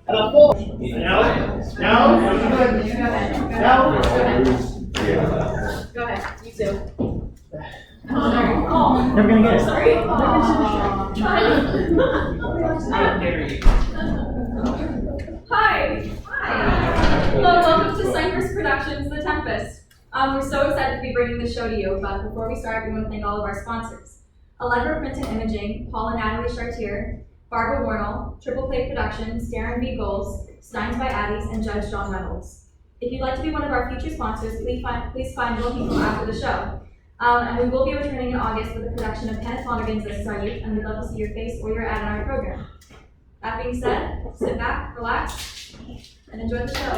No. Go ahead. You too. Never gonna get it. Sorry. Hi. Hello, welcome to Cypress Productions, The Tempest. We're so excited to be bringing this show to you, but before we start, we want to thank all of our sponsors. Allegra Print and Imaging, Paul and Natalie Chartier, Barbara Warnell, Triple Play Productions, Daryn B. Goals, Steins by Addie's, and Judge John Reynolds. If you'd like to be one of our future sponsors, please find Hinkle after the show. And we will be returning in August with a production of Kenneth Lonergan's This Is Our Youth, and we'd love to see your face or your ad in our program. That being said, sit back, relax, and enjoy the show.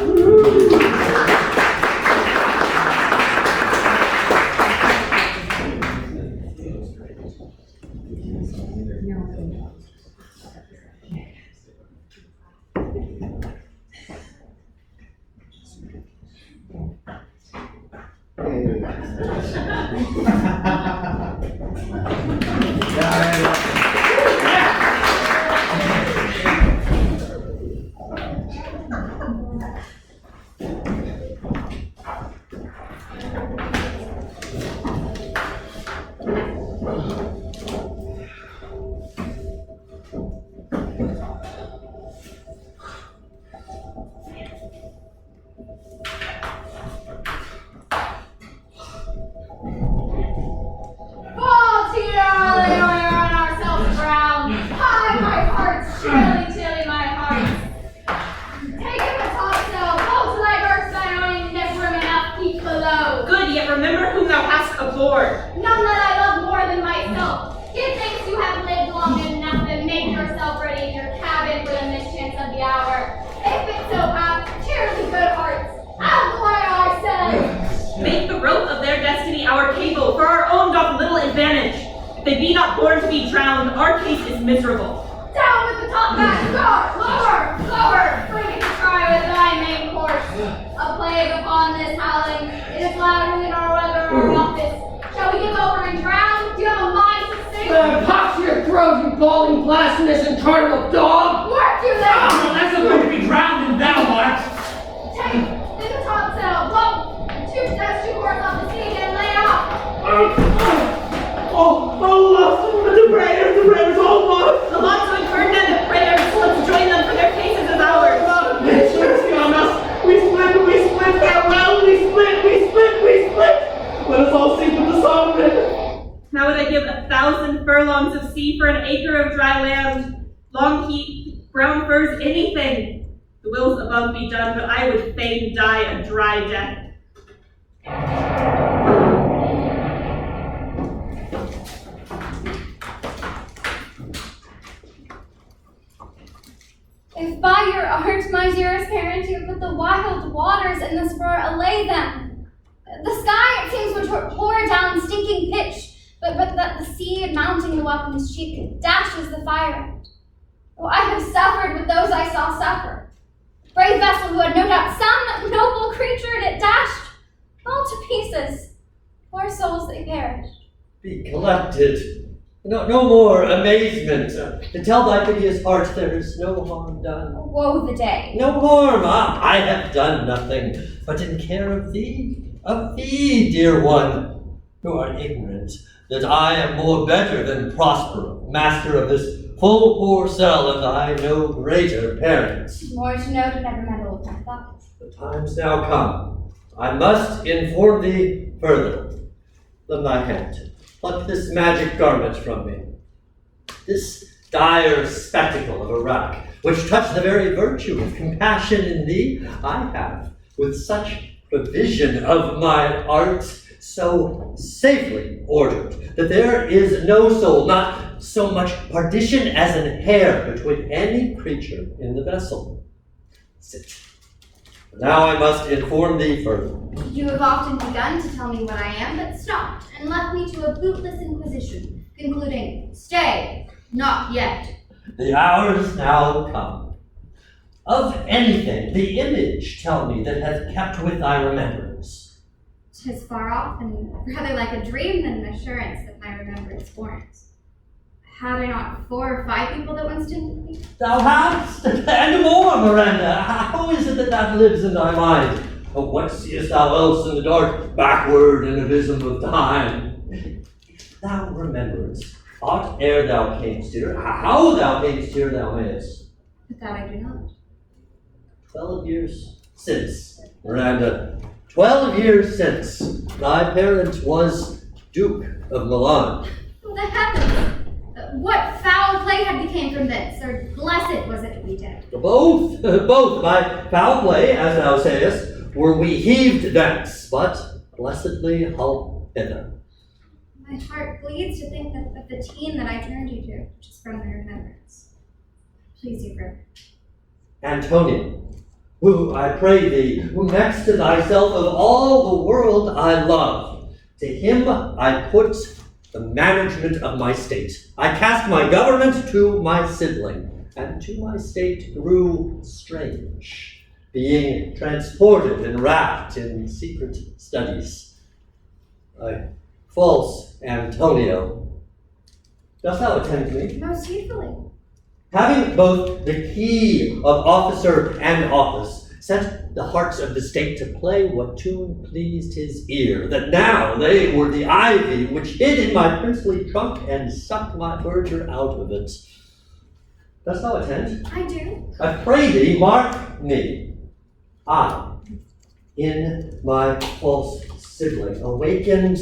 Alonso and Ferdinand have prayers. Let's join them for their cases as ours. We split, farewell, we split. Let us all sing with the song. How would I give 1,000 furlongs of sea for an acre of dry land? Long heath, brown furs, anything. The wills above be done, but I would fain die a dry death. If by your art, my dearest parent, you put the wild waters in this fur, allay them. The sky, it seems, would pour down stinking pitch, but that the sea, mounting the welcome's cheek, dashes the fire. Oh, I have suffered with those I saw suffer. Brave vessel who had no doubt some noble creature, and it dashed all to pieces. Poor souls, they perished. Be collected. No more amazement. To tell thy piteous heart there is no harm done. Woe the day. No harm. I have done nothing, but in care of thee, dear one, who art ignorant that I am more better than Prospero, master of this full poor cell, and I no greater parents. More to know to never meddle with my thoughts. The time's now come. I must inform thee further. Lend thy hand. Pluck this magic garment from me. This dire spectacle of a rack, which touched the very virtue of compassion in thee, I have, with such provision of my art, so safely ordered, that there is no soul, not so much partition as an hair between any creature in the vessel. Sit. Now I must inform thee further. You have often begun to tell me what I am, but stopped and left me to a bootless inquisition, concluding, stay, not yet. The hour is now come. Of anything, the image, tell me, that hath kept with thy remembrance. 'Tis far off, and rather like a dream than an assurance that my remembrance warrants. Had I not 4 or 5 people that once didn't me? Thou hast, and more. Sure, Miranda, how is it that lives in thy mind? Oh, what seest thou else in the dark, backward in abysm of time? If thou rememberest aught ere thou camest here, how thou camest here thou mayest. But that I do not. 12 years since, Miranda, 12 years since, thy parent was Duke of Milan. Oh, the heavens! What foul play had became from this, or blessed was it we did? Both, by foul play, as thou sayest, were we heaved thence, but blessedly hull hither. My heart bleeds to think of the teen that I turned you to, just from my remembrance. Please, your brother. Antonio, who, I pray thee, who next to thyself of all the world I love, to him I put the management of my state. I cast my government to my sibling, and to my state grew strange, being transported and wrapped in secret studies. False Antonio, dost thou attend me? Most heedfully. Having both the key of officer and office, set the hearts of the state to play what tune pleased his ear, that now they were the ivy which hid in my princely trunk and sucked my verdure out of it. Dost thou attend? I do. I pray thee, mark me. I, in my false sibling, awakened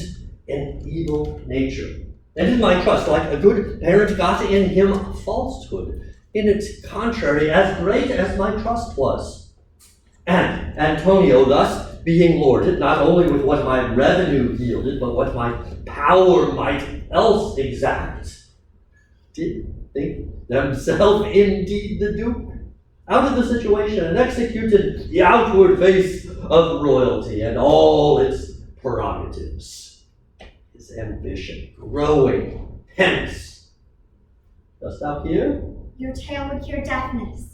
an evil nature, and in my trust, like a good parent, got in him falsehood, in its contrary, as great as my trust was. And Antonio, thus being lorded, not only with what my revenue yielded, but what my power might else exact, did think themselves indeed the Duke, out of the situation, and executed the outward face of royalty and all its prerogatives. His ambition growing hence. Dost thou hear? Your tale would cure deafness.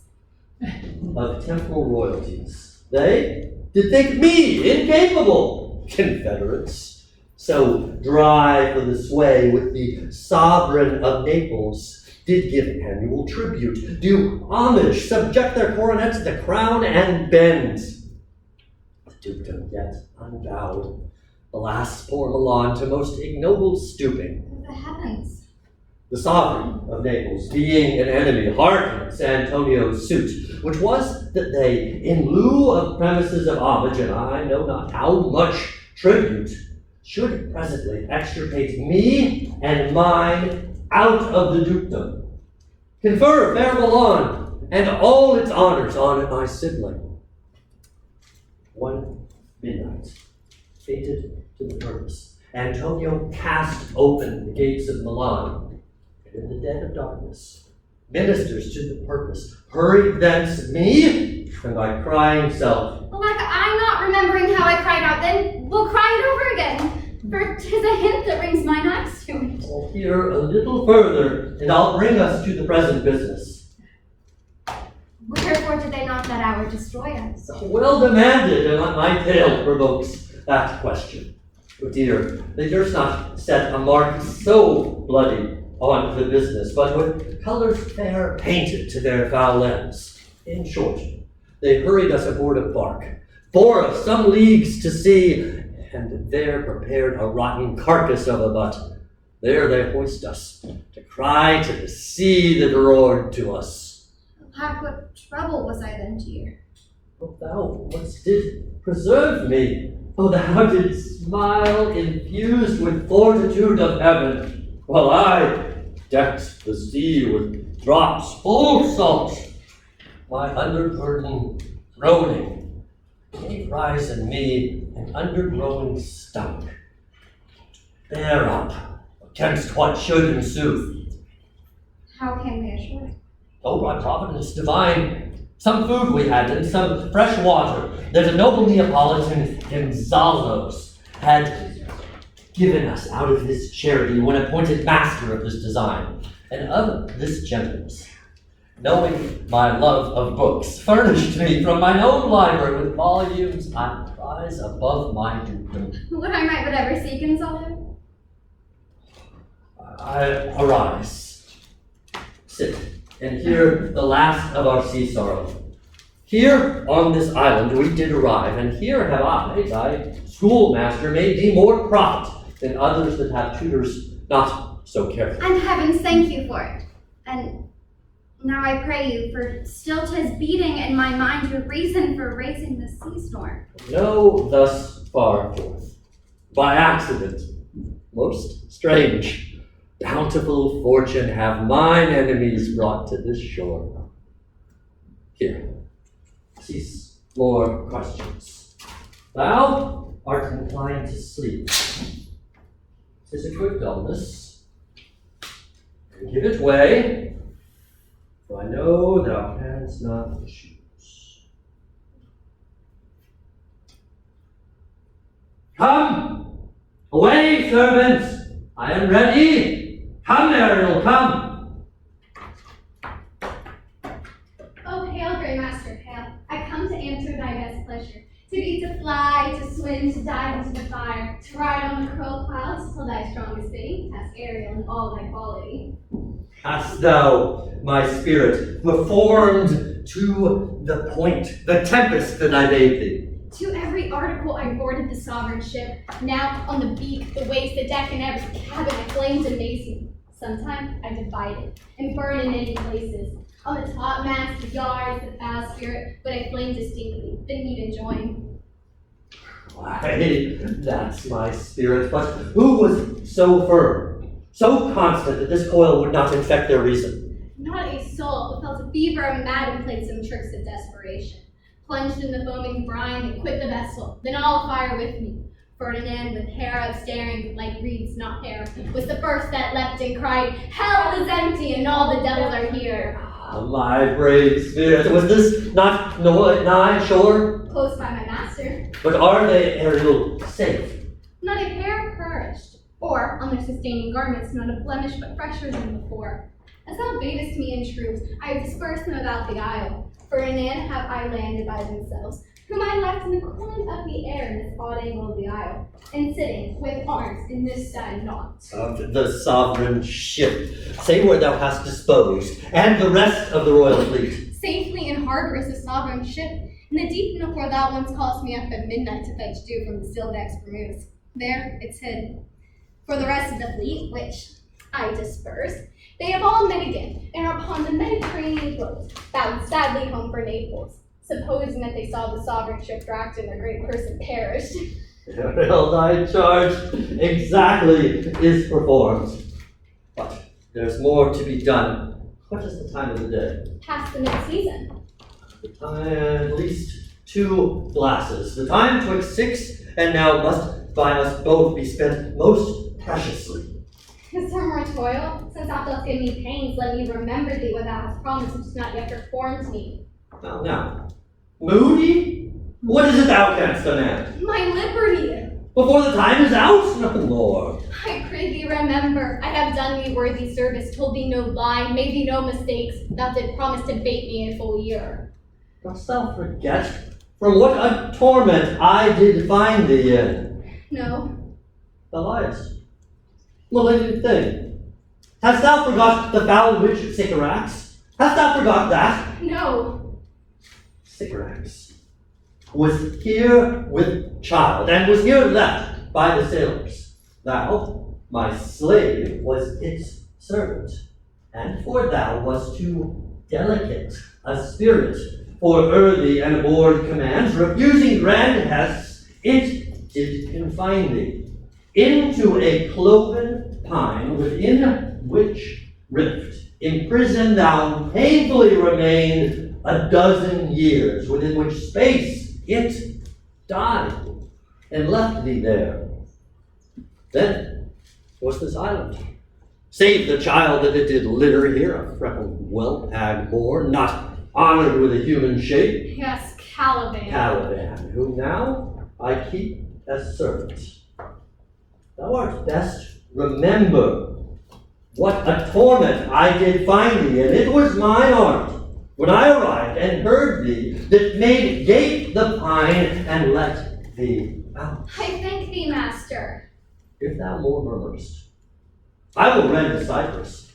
Of temporal royalties. They did think me incapable, confederates, so dry for the sway with the sovereign of Naples, did give annual tribute, do homage, subject their coronet to the crown, and bend. The dukedom yet unbowed, alas, poor Milan, to most ignoble stooping. Oh, the heavens. The sovereign of Naples, being an enemy, hearkens Antonio's suit, which was that they, in lieu of premises of homage, and I know not how much tribute, should presently extirpate me and mine out of the dukedom, confer fair Milan and all its honors on my sibling. One midnight, fated to the purpose, Antonio cast open the gates of Milan, in the dead of darkness, ministers to the purpose, hurried thence me, and by crying self. Alack, I'm not remembering how I cried out then. We'll cry it over again, for 'tis a hint that brings mine eyes to it. I'll hear a little further, and I'll bring us to the present business. Wherefore did they not that hour destroy us? Well demanded, and my tale provokes that question. Oh dear, they durst not set a mark so bloody on the business, but with colors fair painted to their foul ends. In short, they hurried us aboard a bark, bore us some leagues to sea, and there prepared a rotten carcass of a butt. There they hoist us, to cry to the sea that roared to us. Alack, what trouble was I then to you? Oh, thou once did preserve me. Oh, thou didst smile infused with fortitude of heaven, while I decked the sea with drops full salt, my underburden groaning, gave rise in me an undergrowing stomach. Bear up against what should ensue. How came we ashore? Oh, by providence divine, some food we had and some fresh water that a noble Neapolitan Gonzalo's had given us out of his charity when appointed master of this design, and of this gentleman's, knowing my love of books, furnished me from mine own library with volumes I prize above my dukedom. Would I might but ever see Gonzalo? I arise, sit, and hear the last of our sea sorrow. Here on this island we did arrive, and here have I, thy schoolmaster, made thee more profit than others that have tutors not so careful. And heavens thank you for it. And now I pray you, for still 'tis beating in my mind your reason for raising the sea storm. No, thus far forth, by accident, most strange, bountiful fortune have mine enemies brought to this shore. Here, cease more questions. Thou art inclined to sleep. 'Tis a quick dullness, and give it way, for I know thou canst not choose. Come! Away, servants! I am ready! Come, Ariel, come! Oh, hail, Grey Master, hail. I come to answer thy best pleasure. To be, to fly, to swim, to dive into the fire, to ride on the curled clouds till thy strongest bidding, ask Ariel in all thy quality. Hast thou, my spirit, performed to the point the tempest that I bade thee? To every article I boarded the sovereign ship. Now on the beak, the waist, the deck, and every cabin I flamed amazing. Sometimes I divided and burned in many places. On the topmast, the yards, the bowsprit, but I flamed distinctly, the need and join. Why, that's my spirit, but who was so firm, so constant that this coil would not infect their reason? Not a soul, but felt a fever and mad and played some tricks of desperation. Plunged in the foaming brine and quit the vessel, then all afire with me. Ferdinand, with hair upstaring like reeds, not hair, was the first that leapt and cried, "Hell is empty and all the devils are here." Ah, my brave spirit, was this not nigh shore? Close by my master. But are they, Ariel, safe? Not a hair perished, or on their sustaining garments not a blemish but fresher than before. As thou badest me in truth, I have dispersed them about the isle. Ferdinand have I landed by themselves, whom I left in the cooling of the air in this odd angle of the isle, and sitting with arms in this side knot. Of the sovereign ship, say where thou hast disposed, and the rest of the royal fleet. Safely in harbor is the sovereign ship, in the deep enough where thou once callest me up at midnight to fetch dew from the still decks for moose. There it's hid. For the rest of the fleet, which I dispersed, they have all met again, and are upon the Mediterranean floats, bound sadly home for Naples, supposing that they saw the sovereign ship dragged and their great person perished. Ariel, thy charge exactly is performed. But there's more to be done. What is the time of the day? Past the mid-season. The time, at least 2 glasses. The time 'twixt 6, and now must by us both be spent most preciously. Is there more toil? Since thou dost give me pains, let me remember thee what thou hast promised, which is not yet performed me. Now, moody? What is it thou canst demand? My liberty! Before the time is out? No, Lord. I pray thee remember, I have done thee worthy service, told thee no lie, made thee no mistakes, thou did promise to bait me a full year. Dost thou forget from what a torment I did find thee in? No. Thou liest. Malignant thing. Hast thou forgot the foul witch Sycorax? Hast thou forgot that? No. Sycorax was here with child, and was here left by the sailors. Thou, my slave, was its servant, and for thou wast too delicate a spirit for early and aboard commands, refusing grand hests, it did confine thee into a cloven pine, within which rift imprisoned thou painfully remained 12 years, within which space it died, and left thee there. Then was this island, save the child that it did litter here, a freckled whelp hag born, not honored with a human shape. Yes, Caliban. Caliban, whom now I keep as servant. Thou art best remember what a torment I did find thee, and it was mine art, when I arrived and heard thee, that made gape the pine and let thee out. I thank thee, master. If thou more murmurest, I will rend the cypress,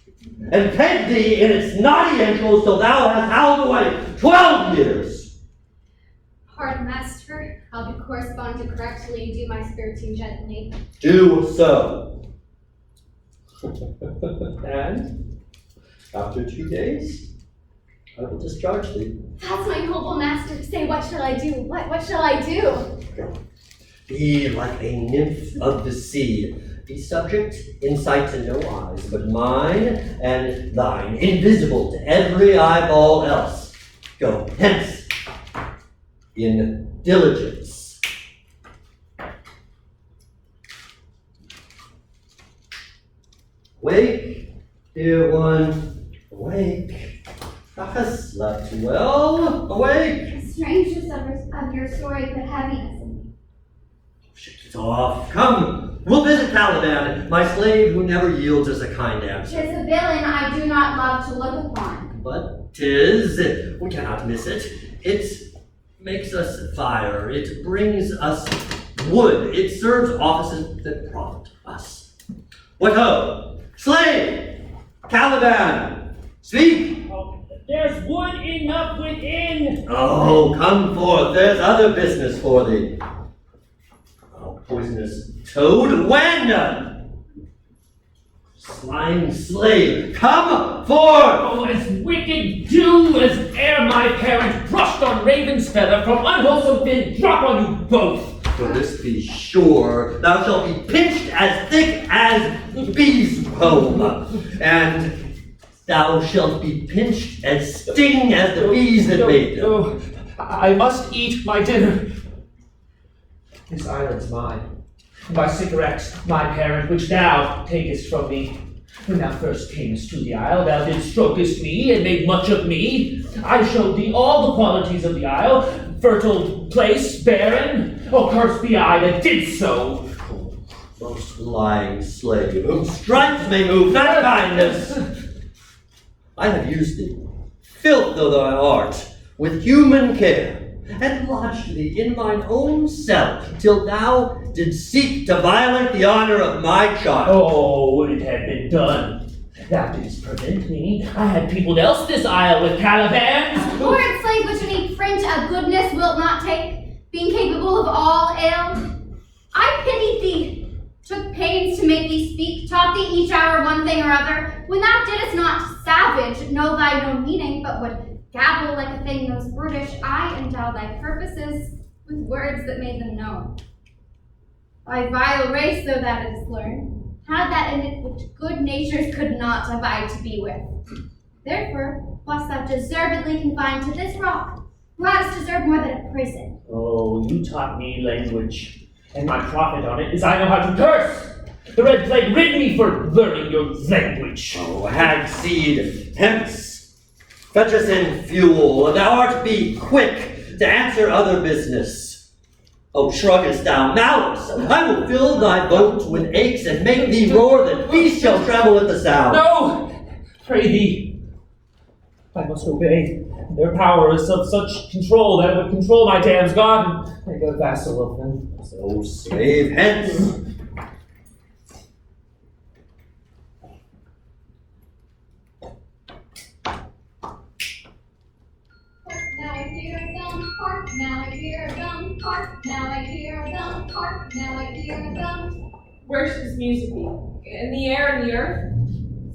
and peg thee in its knotty ankles till thou hast howled away 12 years. to correctly do my spiriting gently. Do so. And after 2 days, I will discharge thee. That's my noble master. Say, what shall I do? What shall I do? Be like a nymph of the sea. Be subject in sight to no eyes, but mine and thine, invisible to every eyeball else. Go hence in diligence. Wake, dear one, awake. Thou hast slept well, awake. The strangeness of your story put heaviness in me. Shake it off. Come, we'll visit Caliban, my slave who never yields us a kind answer. 'Tis a villain I do not love to look upon. But 'tis, we cannot miss it. It makes us fire, it brings us wood, it serves offices that profit us. What ho! Slave! Caliban! Speak! There's wood enough within. Oh, come forth, there's other business for thee. Oh, poisonous toad, when? Slime slave, come forth! Oh, as wicked do as ere my parent brushed on raven's feather from unwholesome fin, drop on you both. For this be sure, thou shalt be pinched as thick as bees' comb, and thou shalt be pinched as sting as the bees that made them. Oh, I must eat my dinner. This island's mine. My cigarette, my parent, which thou takest from me. When thou first camest to the isle, thou didst strokest me and made much of me. I showed thee all the qualities of the isle, fertile place, barren. Oh, cursed be I that did so. Most lying slave, whom stripes may move, not kindness. I have used thee, filth though thou art, with human care, and lodged thee in mine own cell, till thou didst seek to violate the honor of my child. Oh, would it had been done. Thou didst prevent me. I had peopled else this isle with Calibans. Lord slave which any print of goodness wilt not take, being capable of all ill. I pitied thee, took pains to make thee speak, taught thee each hour one thing or other, when thou didst not savage, know thy no meaning, but would gabble like a thing most brutish. I endow thy purposes with words that made them known. Thy vile race, though thou didst learn, had that in it which good natures could not abide to be with. Therefore, wast thou deservedly confined to this rock, who hadst deserved more than a prison. Oh, you taught me language, and my profit on it is I know how to curse. The red plague rid me for learning your language. Oh, hag seed, hence! Fetch us in fuel, and thou art be quick to answer other business. Oh, shruggest thou malice, I will fill thy boat with aches and make thee roar that beasts shall tremble at the sound. No! Pray thee. I must obey. Their power is of such control that it would control my damn's god and make a vassal of them. So slave hence. Now I hear them hark, now I hear them hark, now I hear them hark, now I hear them. Where should this music be? In the air and the earth?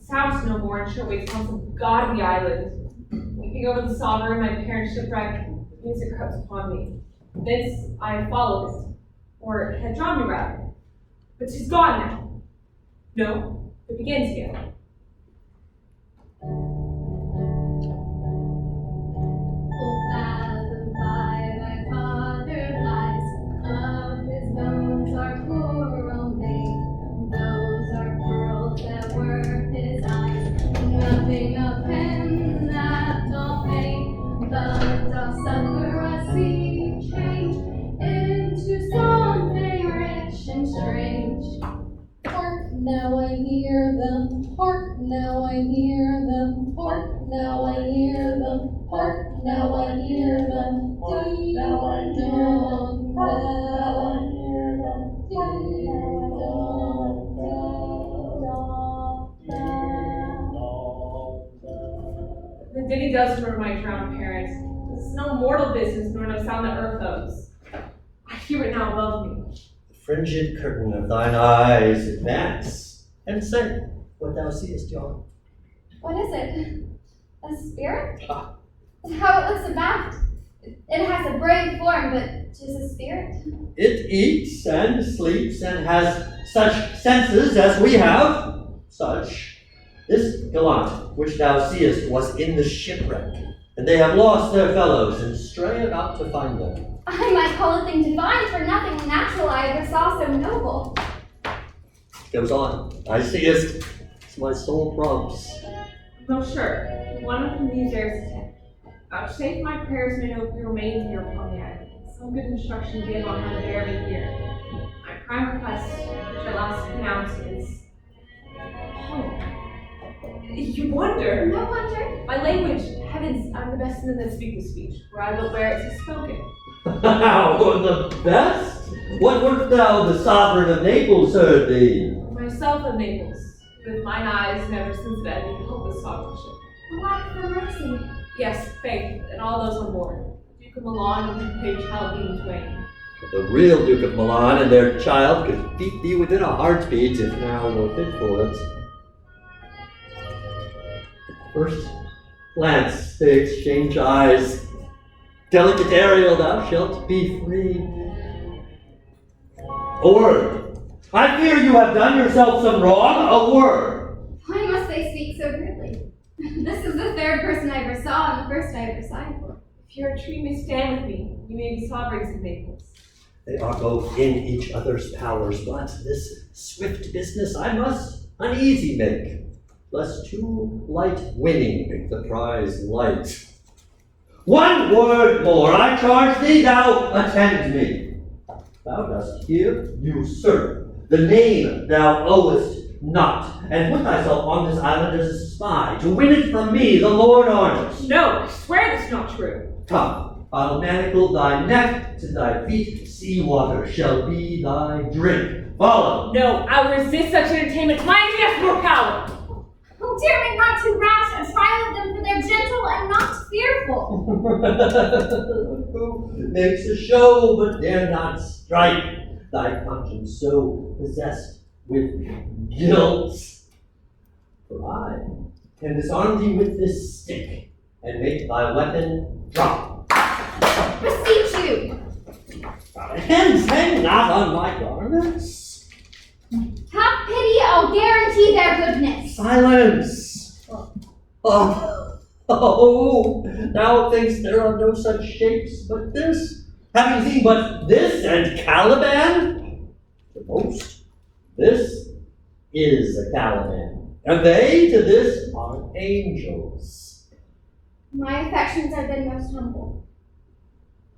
Sounds no more and sure waits on some god of the island. Weeping over the sovereign, my parents' shipwreck, music crept upon me. This I had followed, or had drawn me rather. But she's gone now. No, it begins again. Now I hear them, hark, now I hear them, hark, now I hear them, hark, now I hear them, ding dong, ding dong, The ditty does remember my drowned parents. This is no mortal business, nor no sound that earth owes. I hear it now above me. The fringed curtain of thine eyes advance, and say what thou seest, John. What is it? A spirit? Ah. How it looks about. It has a brave form, but 'tis a spirit. It eats and sleeps and has such senses as we have. Such. This gallant which thou seest was in the shipwreck, and they have lost their fellows and stray about to find them. I might call a thing divine, for nothing natural I ever saw so noble. Goes on. I seest, as my soul prompts. Most sure, one of these dares attend. Vouchsafe my prayers may no remain here upon the island. Some good instruction give on how to bear me here. My prime request, which I last pronounced, is home. You wonder? No wonder. My language, heavens, I'm the best in that speak the speech, where I but where it is spoken. How, the best? What wert thou, the sovereign of Naples, heard thee? Myself of Naples, with mine eyes never since then beheld this sovereignship. Alack for mercy. Yes, faith, and all those on board. Duke of Milan and page Caliban twain. The real Duke of Milan and their child could beat thee within a heartbeat if now were fit for it. First glance, they exchange eyes. Delicate Ariel, thou shalt be free. A word. I fear you have done yourself some wrong. A word. Why must they speak so rudely? This is the third person I ever saw and the first I ever signed for. If your tree may stand with me, you may be sovereigns of Naples. They are both in each other's powers, but this swift business I must uneasy make, lest too light winning make the prize light. One word more, I charge thee, thou attend me. Thou dost here usurp the name thou owest not, and put thyself on this island as a spy, to win it from me, the Lord Argus. No, I swear this is not true. Come, I'll manacle thy neck to thy feet, sea water shall be thy drink. Follow. No, I will resist such entertainment. My enemy has more power. Oh, dare me not to rash and trial them, for they're gentle and not fearful. Who makes a show but dare not strike, thy conscience so possessed with guilt? For I can disarm thee with this stick and make thy weapon drop. Beseech you. Hands hang not on my garments. Have pity, I'll guarantee their goodness. Silence! Oh, thou thinkst there are no such shapes but this? Having seen but this and Caliban? The most, this is a Caliban, and they to this are angels. My affections have been most humble.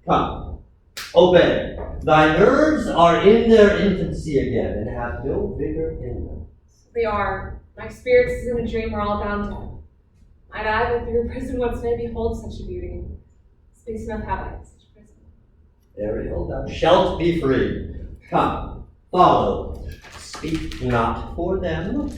Come, obey. Thy nerves are in their infancy again, and have no vigor in them. They are. My spirits in a dream are all bound down. Might I, but through a prison once may behold such a beauty. Space enough have I in such a prison. Ariel, thou shalt be free. Come, follow. Speak not for them.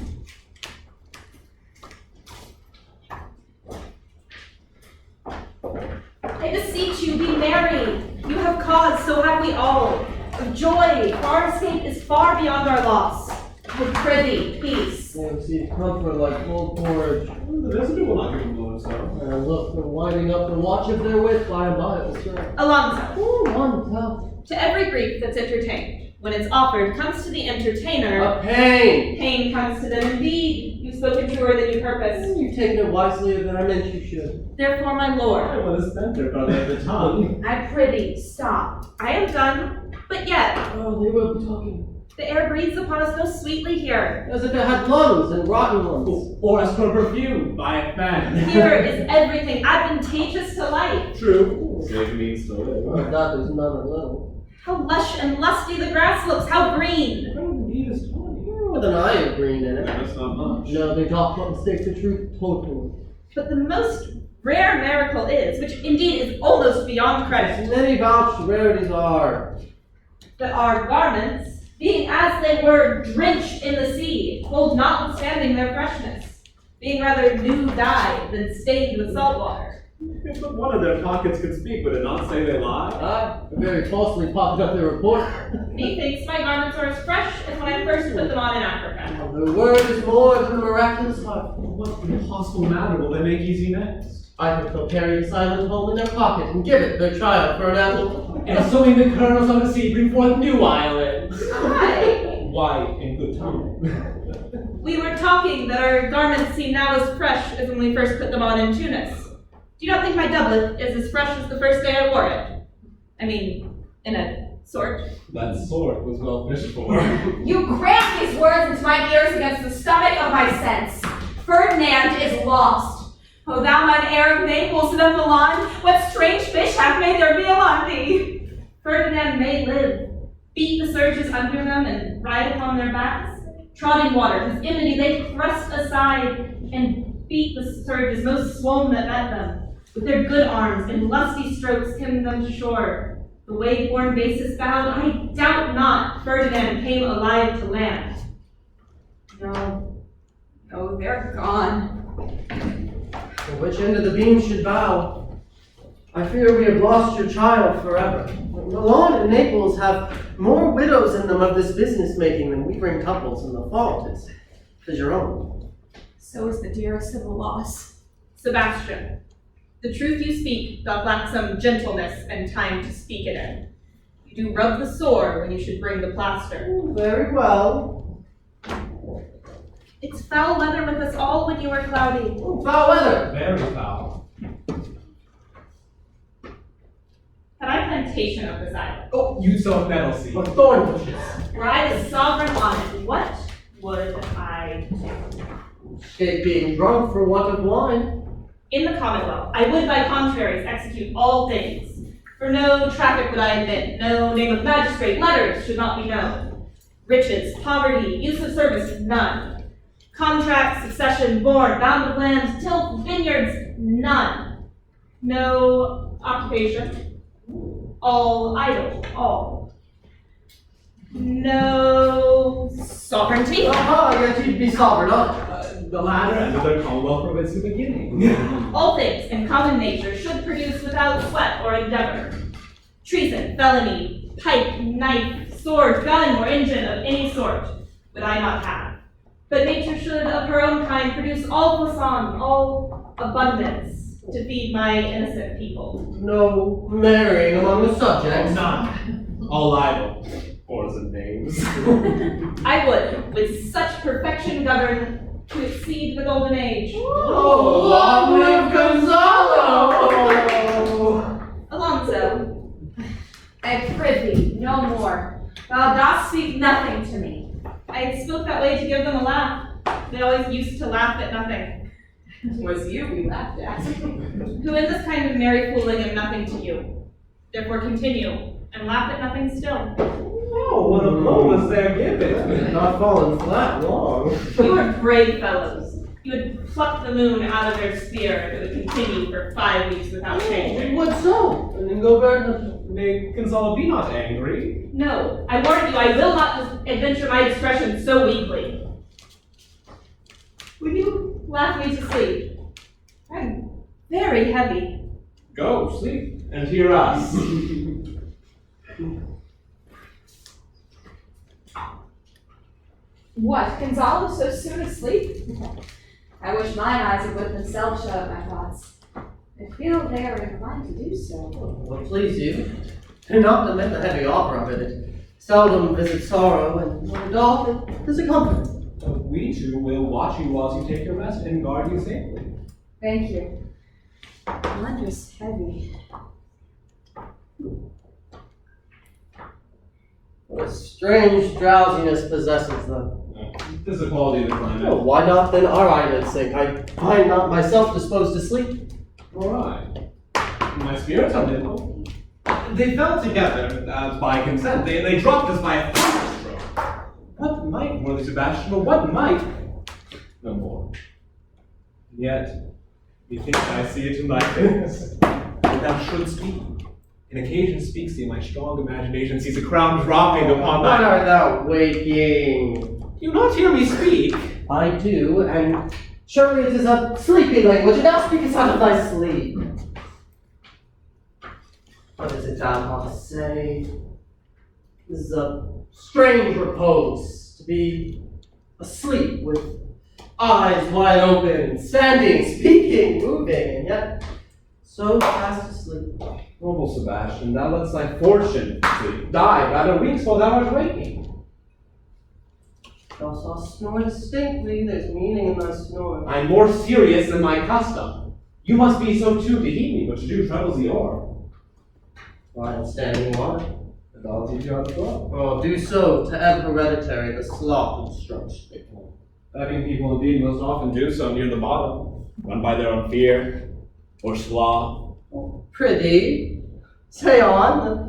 I beseech you, be merry. You have cause, so have we all. Of joy, for our escape is far beyond our loss. I prithee, peace. I receive comfort like cold porridge. There's a people not giving them so. And look, they're winding up the watch of their wit by and by, it will serve. Alonso, Ooh, one tough. to every grief that's entertained, when it's offered, comes to the entertainer. A pain! Pain comes to them indeed. You've spoken truer than you purpose. You've taken it wisely than I meant you should. Therefore, my lord, I want to spend their brother at the tongue. I prithee, stop. I am done, but yet, Oh, they will be talking. the air breathes upon us so sweetly here. As if it had lungs and rotten ones. Or as for perfume by a fan. Here is everything advantageous to life. True. Save means to Oh, live. that is none a little. How lush and lusty the grass looks, how green. Oh, need is 20. With an eye of green in it. That's not much. No, they doth not mistake the truth totally. But the most rare miracle is, which indeed is almost beyond credit, Many vouched rarities are. that our garments, being as they were drenched in the sea, hold notwithstanding their freshness, being rather new dyed than stained with salt water. But one of their pockets could speak, would it not say they lie? Aye, very falsely pocketed up their report. Methinks my garments are as fresh as when I first put them on in Africa. The word is more than a miraculous heart. What impossible matter will they make easy next? I think they'll carry the silent home in their pocket and give it their child for an apple. And sowing the kernels on the sea bring forth new islands. Aye. Why, in good time. We were talking that our garments seem now as fresh as when we first put them on in Tunis. Do you not think my doublet is as fresh as the first day I wore it? I mean, in a sort. That sort was well fished for. You cram these words into my ears against the stomach of my sense. Ferdinand is lost. O thou mine heir of Naples and of Milan, what strange fish hath made their meal on thee? Ferdinand may live. Beat the surges under them and ride upon their backs. Trod in water, whose enmity they thrust aside, and beat the surges most swollen that met them. With their good arms and lusty strokes hymned them to shore. The wave-worn bases bowed. I doubt not Ferdinand came alive to land. No, they're gone. For which end of the beam should bow? I fear we have lost your child forever. Milan and Naples have more widows in them of this business making than we bring couples, and the fault is your own. So is the dearest of the loss. Sebastian, the truth you speak doth lack some gentleness and time to speak it in. You do rub the sore when you should bring the plaster. Very well. It's foul weather with us all when you are cloudy. Foul weather. Very foul. Had I plantation of this island, Oh, you sow nettle seed. Or thorn bushes. were I the sovereign on it, what would I do? Escape being drunk for want of wine. In the Commonwealth, I would by contraries execute all things. For no traffic would I admit, no name of magistrate, letters should not be known. Riches, poverty, use of service, none. Contract, succession, born, bound of land, till vineyards, none. No occupation, all idle, all. No sovereignty. Aha, yet you'd be sovereign on it. The latter end of their commonwealth from its beginning. All things in common nature should produce without sweat or endeavor. Treason, felony, pike, knife, sword, gun, or engine of any sort would I not have. But nature should of her own kind produce all Poisson, all abundance, to feed my innocent people. No marrying among the subjects. None. All idle. Poison names. I would, with such perfection govern, to exceed the golden age. Oh, long live Gonzalo! Alonso, I prithee, no more. Thou dost speak nothing to me. I spoke that way to give them a laugh. They always used to laugh at nothing. It was you we laughed at. Who in this kind of merry fooling am nothing to you. Therefore continue, and laugh at nothing still. Oh, what a bonus they're giving. Not fallen flat long. You are brave fellows. You would pluck the moon out of their sphere if it would continue for 5 weeks without changing. What so? And then go burn May Gonzalo be not angry. No, I warn you, I will not adventure my discretion so weakly. Would you laugh me to sleep? I'm very heavy. Go, sleep, and hear us. What, Gonzalo so soon asleep? I wish mine eyes had whipped themselves shut up my thoughts. I feel they are inclined to do so. What please you? Do not lament the heavy offer of it. It seldom visits sorrow, and when it doth, it is a comfort. We two will watch you whilst you take your rest and guard you safely. Thank you. I'm just heavy. A strange drowsiness possesses them. This is the quality of the climate. Oh, why not then our eyelids sink? I find not myself disposed to sleep. All right. My spirits are nimble. They fell together by consent. They dropped us by a thunderstroke. What might, worthy Sebastian, but what might? No more. And yet, methinks I see it in thy face. That thou shouldst speak. An occasion speaks thee, my strong imagination sees a crown dropping upon Why thy... art thou waking? Do you not hear me speak? I do, and surely it is a sleepy language, and thou speakest out of thy sleep. What is it thou dost say? This is a strange repose, to be asleep with eyes wide open, standing, speaking, moving, and yet so fast asleep. Noble Sebastian, thou lettest thy fortune sleep, die rather weeks while thou art waking. Thou sost snore distinctly, there's meaning in thy snore. I am more serious than my custom. You must be so too to heed me, but to do troubles the oar. Lie standing water. And I'll teach you how to flow. Oh, do so to ebb hereditary, the sloth instructs people. Having people indeed most often do so near the bottom, run by their own fear, or sloth. Prithee, say on.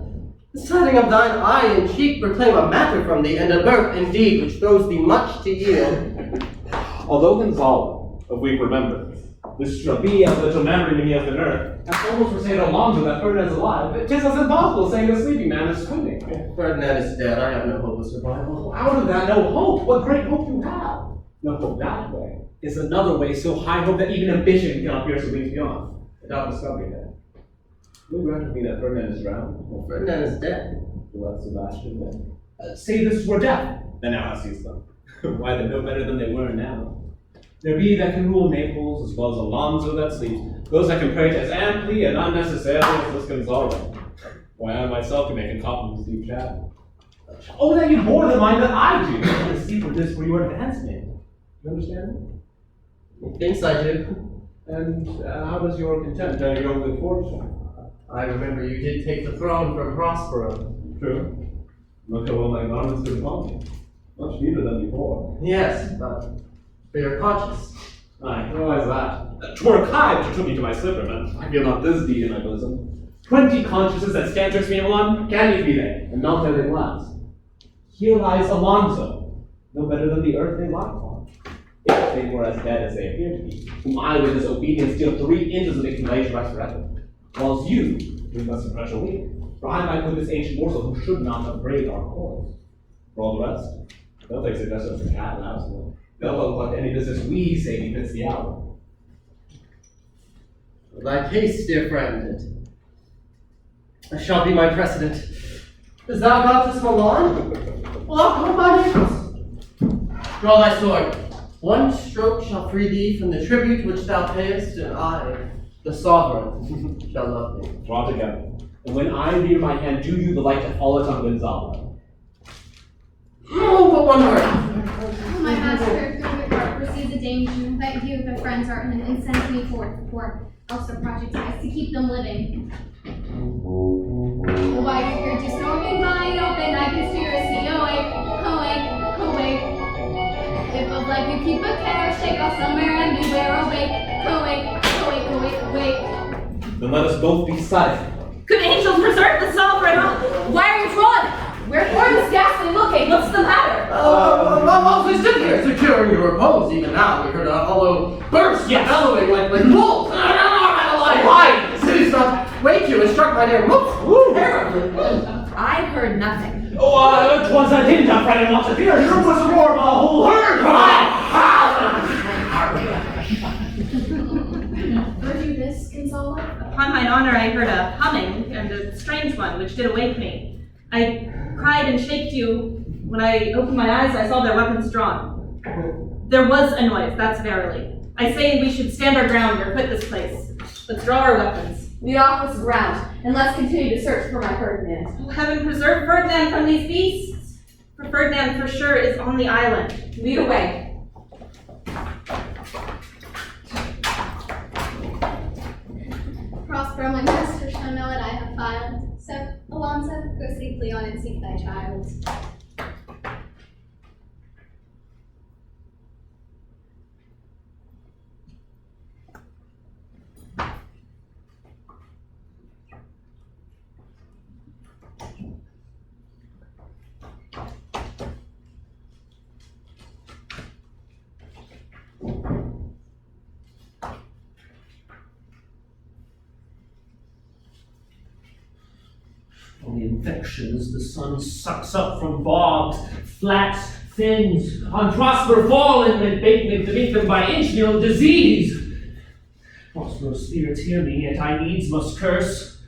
The setting of thine eye and cheek proclaim a matter from thee, and a birth indeed which throws thee much to yield. Although Gonzalo, if we remember, this shall be as little memory when he has been earth, and almost for saying Alonso that Ferdinand is alive, but 'tis as impossible saying the sleeping man is swimming. Ferdinand is dead, I have no hope of survival. Out of that, no hope. What great hope you have! No hope that way. Is another way so high hope that even ambition cannot pierce the wings beyond, without discovering that. Will you grant me that Ferdinand is drowned? Well, Ferdinand is dead. Let Sebastian then. Say this were death. Then now I see them. Why, they're no better than they were now. There be that can rule Naples, as well as Alonso that sleeps, those that can pray as amply and unnecessarily as this Gonzalo. Why, I myself can make a copy of Steve Chat. Oh, that you more the mind that I do, and see for this for your advancement. You understand? Methinks I do. And how does your content and your good fortune? I remember you did take the throne from Prospero. True. Look how well my garments could upon me. Much neater than before. Yes, but for your conscience. Aye, why is that? 'Twere a kite which took me to my slipper, man. I feel not this deed in my bosom. 20 consciences that stand twixt me in one, can be they, and not better than glass. Here lies Alonso, no better than the earth they lie upon. If they were as dead as they appear to be, whom I with his obedience steal 3 inches of the accumulation rise forever. Whilst you, doing thus in pressure weak, for I might put this ancient morsel who should not upbraid our cause. For all the rest, they'll take suggestions from cat and Allison. They'll look like any business we say befits the hour. Thy case, dear friend, it shall be my precedent. Is thou about to Milan? Walk on my neighbors. Draw thy sword. One stroke shall free thee from the tribute which thou payest, and I, the sovereign, shall love thee. Draw together. And when I rear my hand, do you the like to fall it on Gonzalo. Oh, but one word. Oh, my master, through your heart perceives a danger that you, the friends, are in, and sends me forth for else the project is to keep them living. Why you're distorting my open eye conspiracy, awake. If of life you keep a care, shake off somewhere and beware, awake. Then let us both be silent. Good angels preserve the sovereign! Why are you drawn? Wherefore this ghastly looking? What's the matter? While we sit here securing your repose, even now we heard a hollow burst, bellowing like wolves. Why? The city's not wake you and struck my dear roof. Terribly. I heard nothing. Oh, 'twas a hint of friend and lots of fear. Sure was a roar of a whole herd. Heard you this, Gonzalo? Upon mine honor, I heard a humming and a strange one which did awake me. I cried and shaked you. When I opened my eyes, I saw their weapons drawn. There was a noise, that's verily. I say we should stand our ground or quit this place. Let's draw our weapons. Lead off this ground, and let's continue to search for my Ferdinand. Oh, heaven preserve Ferdinand from these beasts! For Ferdinand for sure is on the island. Lead away. Prospero, my master, shall know what I have filed. So, Alonso, go safely on and seek thy child. The infections the sun sucks up from bogs, flats, fins, on Prosper fallen and baked to meet them by inch-meal disease. Prosperous spirits hear me, yet I needs must curse.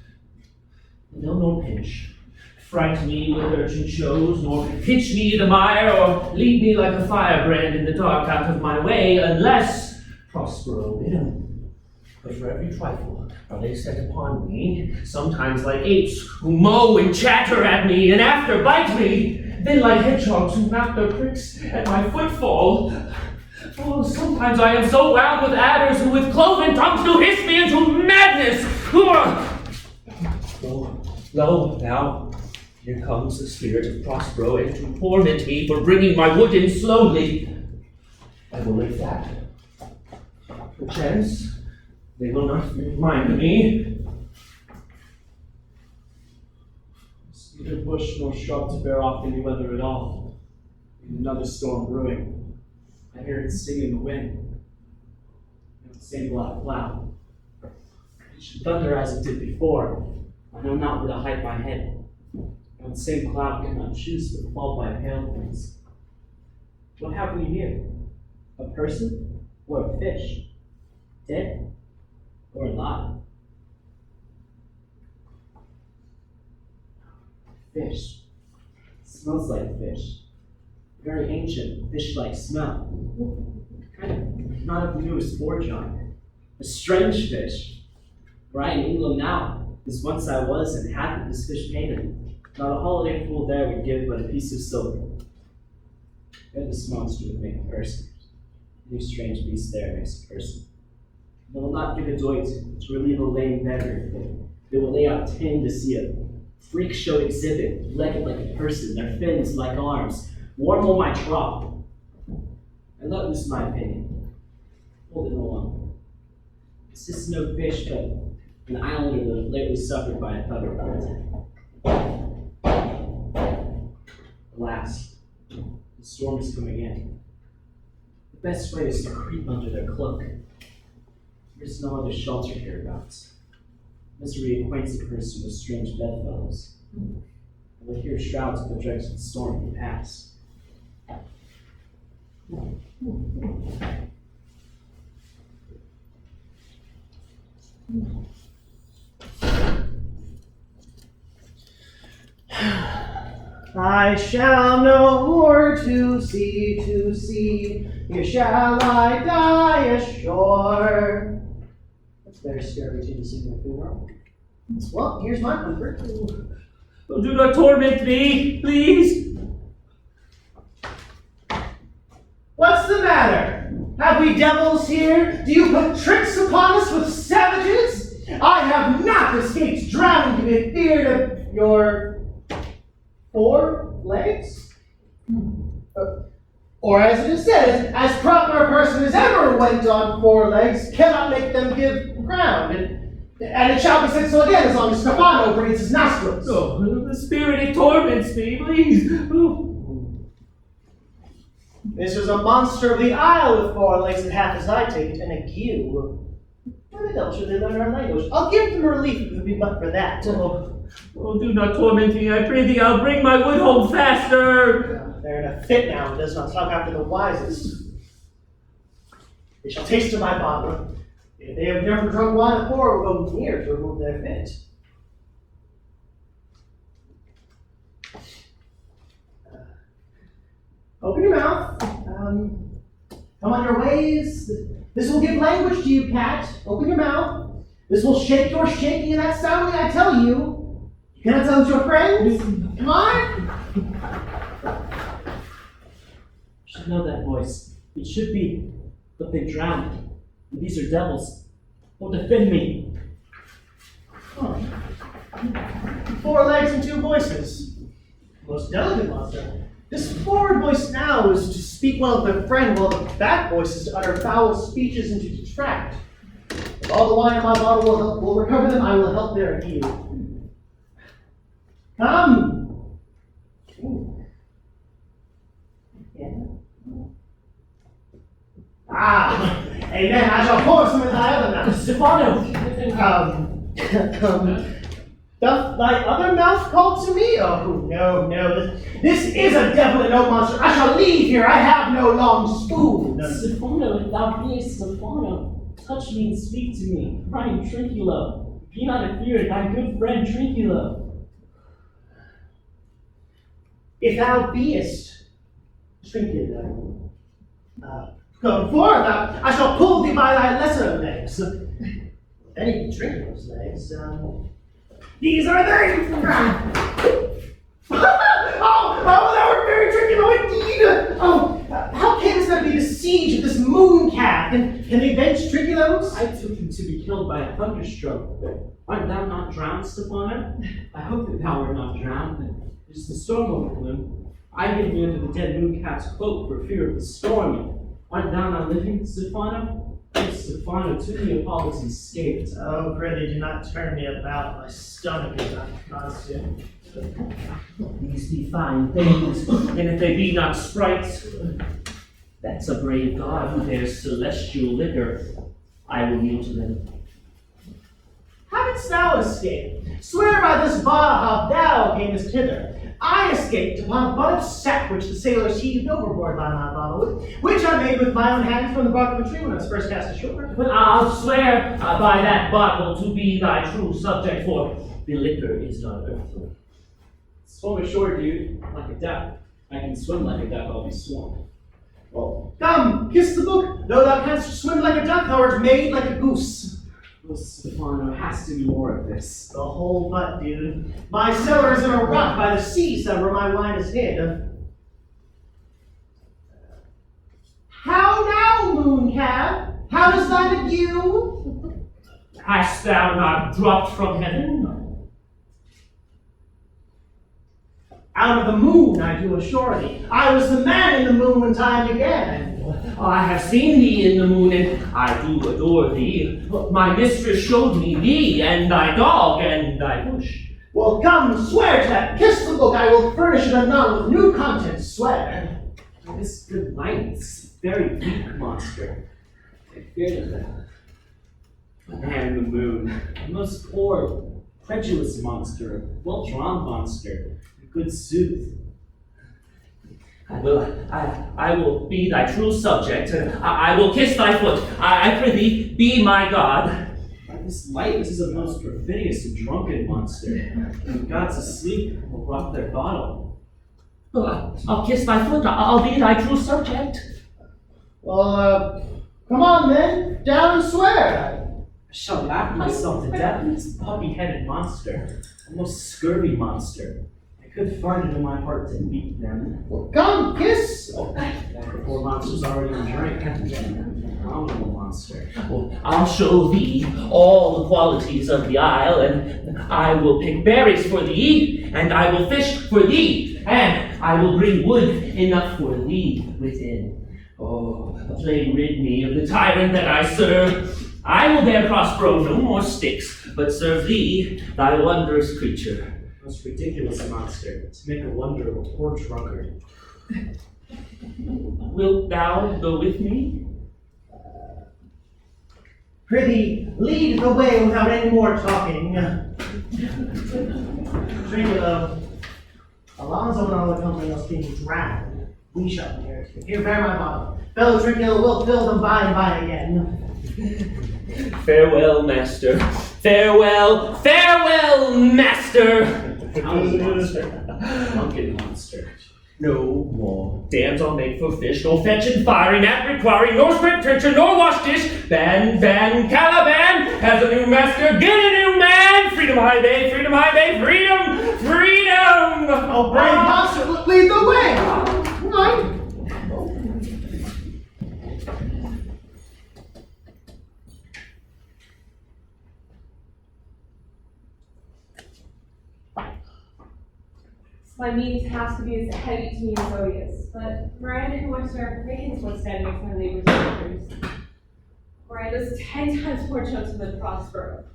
nor pinch, fright me with urchin shows, nor pitch me in the mire, or lead me like a firebrand in the dark out of my way, unless Prospero bid 'em. But for every trifle are they set upon me, sometimes like apes who mow and chatter at me, and after bite me, then like hedgehogs who mount their pricks at my footfall. Oh, sometimes I am so wound with adders who with cloven tongues do hiss me into madness. Lo, now, here comes the spirit of Prospero, and to torment me for bringing my wood in slowly. I will leave that. Perchance, they will not mind me. It's neither bush nor shrub to bear off any weather at all. In another storm brewing. I hear it sing in the wind. And the same black cloud. It should thunder as it did before. I know not where to hide my head. And the same cloud cannot choose but fall by pale things. What have we here? A person or a fish? Dead or alive? Fish. It smells like fish. Very ancient, fish-like smell. Kind of not of the newest fortune. A strange fish. Where I in England now, as once I was and had this fish painted. Not a holiday fool there would give but a piece of silver. Yet this monster would make a person. Any strange beast there makes a person. They will not give a doit to relieve a lame beggar. They will lay out 10 to see a freak show exhibit, legged like a person, their fins like arms. Warm all my trough. I let loose my opinion. Hold it no longer. This is no fish, but an islander that lately suffered by a thunderbolt. Alas, the storm is coming in. The best way is to creep under their cloak. There is no other shelter hereabouts. Misery acquaints a person with strange bedfellows. I will hear shrouds of the dreadful storm pass. I shall no more to sea, here shall I die ashore. That's very scary to sing my funeral. Well, here's my comfort. Oh, do not torment me, please. What's the matter? Have we devils here? Do you put tricks upon us with savages? I have not escaped drowning to be feared of your 4 legs? Or as it is said, as proper a person as ever went on 4 legs cannot make them give ground. And it shall be said so again as long as Stephano breathes his nostrils. Oh, the spirit, it torments me, please. Oh. This is a monster of the isle with 4 legs and half as I take it, and a queue. Where the devil should they learn our language? I'll give them relief if it be but for that. Oh, do not torment me, I pray thee. I'll bring my wood home faster. They're in a fit now and does not talk after the wisest. They shall taste of my bottle. If they have never drunk wine before, will go near to remove their fit. Open your mouth. Come on your ways. This will give language to you, cat. Open your mouth. This will shake your shaking, and that soundly I tell you. You cannot tell it to your friends. Come on. You should know that voice. It should be, but they drowned. And these are devils. Oh, defend me. Oh. 4 legs and 2 voices. Most delicate monster. This forward voice now is to speak well of their friend, while the back voice is to utter foul speeches and to detract. If all the wine in my bottle will recover them, I will help their heal. Come! Ooh. Yeah. Ah! Amen. I shall pour some in thy other mouth. Stephano! Doth thy other mouth call to me? Oh, no. This is a devil and no monster. I shall leave here. I have no long spoon. Stephano, if thou beest Stephano, touch me and speak to me, crying Trinculo. Be not afeared, thy good friend Trinculo. If thou beest Trinculo, come forth, I shall pull thee by thy lesser legs. Any Trinculo's legs, these are they! Oh, thou art very Trinculo indeed! Oh, how camest thou to be the siege of this moon calf? Can they venge Trinculos? I took him to be killed by a thunderstroke. Art thou not drowned, Stephano? I hope that thou art not drowned. It is the storm overblown. I hid me under the dead moon calf's cloak for fear of the storm. Art thou not living, Stephano? Oh, Stephano, two Neapolitans escaped. Oh, prithee, do not turn me about. My stomach is not constant. These be fine things, and if they be not sprites, that's a brave god who bears celestial liquor. I will yield to them. How didst thou escape? Swear by this Baja thou camest hither. I escaped upon a butt of sack which the sailors heaved overboard by my bottle, which I made with my own hands from the bark of a tree when I was first cast ashore. But I'll swear by that bottle to be thy true subject, for the liquor is not earthly. Swim ashore, dude, like a duck. I can swim like a duck, I'll be sworn. Well, come, kiss the book. Though thou canst swim like a duck, thou art made like a goose. Oh, Stephano, has to be more of this. The whole butt, dude. My cellar is in a rock by the sea, so where my wine is hid. How now, moon calf? How does thy view? Hast thou not dropped from heaven? Out of the moon, I do assure thee. I was the man in the moon when time began. I have seen thee in the moon, and I do adore thee. My mistress showed me thee, and thy dog, and thy bush. Well, come, swear to that. Kiss the book. I will furnish it anon with new contents. Swear. This good light, this very weak monster. I feared that. The man in the moon, a most poor, credulous monster, a well-drawn monster, a good sooth. I will be thy true subject, and I will kiss thy foot. I prithee, be my god. This light, this is a most perfidious and drunken monster. When the gods asleep will rock their bottle. I'll kiss thy foot. I'll be thy true subject. Well, come on then, down and swear. I shall laugh myself to death at this puppy-headed monster, a most scurvy monster. I could fart into my heart to beat them. Well, come, kiss. The poor monster's already in drink. Abominable monster. Well, I'll show thee all the qualities of the isle, and I will pick berries for thee, and I will fish for thee, and I will bring wood enough for thee within. Oh, the plague rid me of the tyrant that I serve. I will bear Prospero no more sticks, but serve thee, thy wondrous creature. Most ridiculous monster, to make a wonder of a poor drunkard. Wilt thou go with me? Prithee, lead the way without any more talking. Trinculo, Alonso and all the company else being drowned. We shall inherit. Here, bear my bottle. Fellow Trinculo will fill them by and by again. Farewell, master. Farewell, farewell, master! House monster. Drunken monster. No more dams I'll make for fish, nor fetch and firing, at requiring, nor script trencher, nor wash dish. Ban, Caliban has a new master, get a new man! Freedom, high bay, freedom, freedom, freedom! Oh, brave monster, lead the way! Right. My means has to be as heavy to me as odious, but Miranda, who I serve, reckons what's steady makes my labors workers. Miranda's 10 times more chosen than Prospero.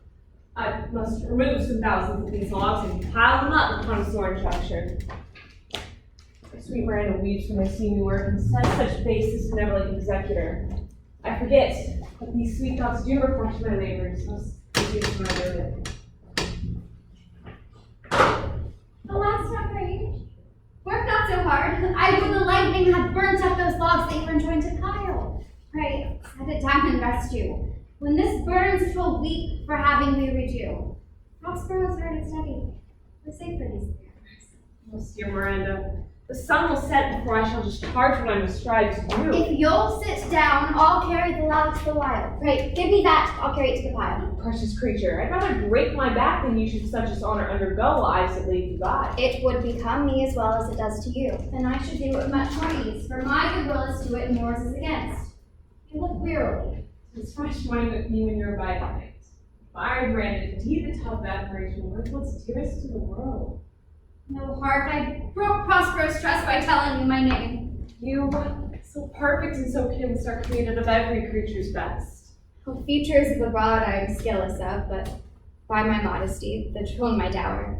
I must remove some thousands of these logs and pile them up upon a soaring structure. Sweet Miranda weeps when I see me work and says such basis to never like an executor. I forget, but these sweet thoughts do refresh my labors, most reduce my burden. Alas, not great. Work not so hard. I would the lightning had burnt up those logs that you were enjoying to pile. Pray, set it down and rest you. When this burns, 'twill weep for having wearied you. Prospero's hard and steady. We're safe for these affairs. Yes, dear Miranda, The sun will set before I shall discharge what I'm ascribed to do. If you'll sit down, I'll carry the lad to the wild. Right, give me that, I'll carry it to the pile. Precious creature, I'd rather break my back than you should such dishonor undergo while I sit leave you by. It would become me as well as it does to you, and I should do it with much more ease, for my goodwill is to it and yours is against. You look wearily. It's fresh wine with me when you're by night. My Miranda, indeed the top of admiration, worth what's dearest to the world. No, hark, I broke Prospero's trust by telling you my name. You, so perfect and so kindless, are created of every creature's best. Well, features of the broad I am skilless of, but by my modesty, the true and my dower.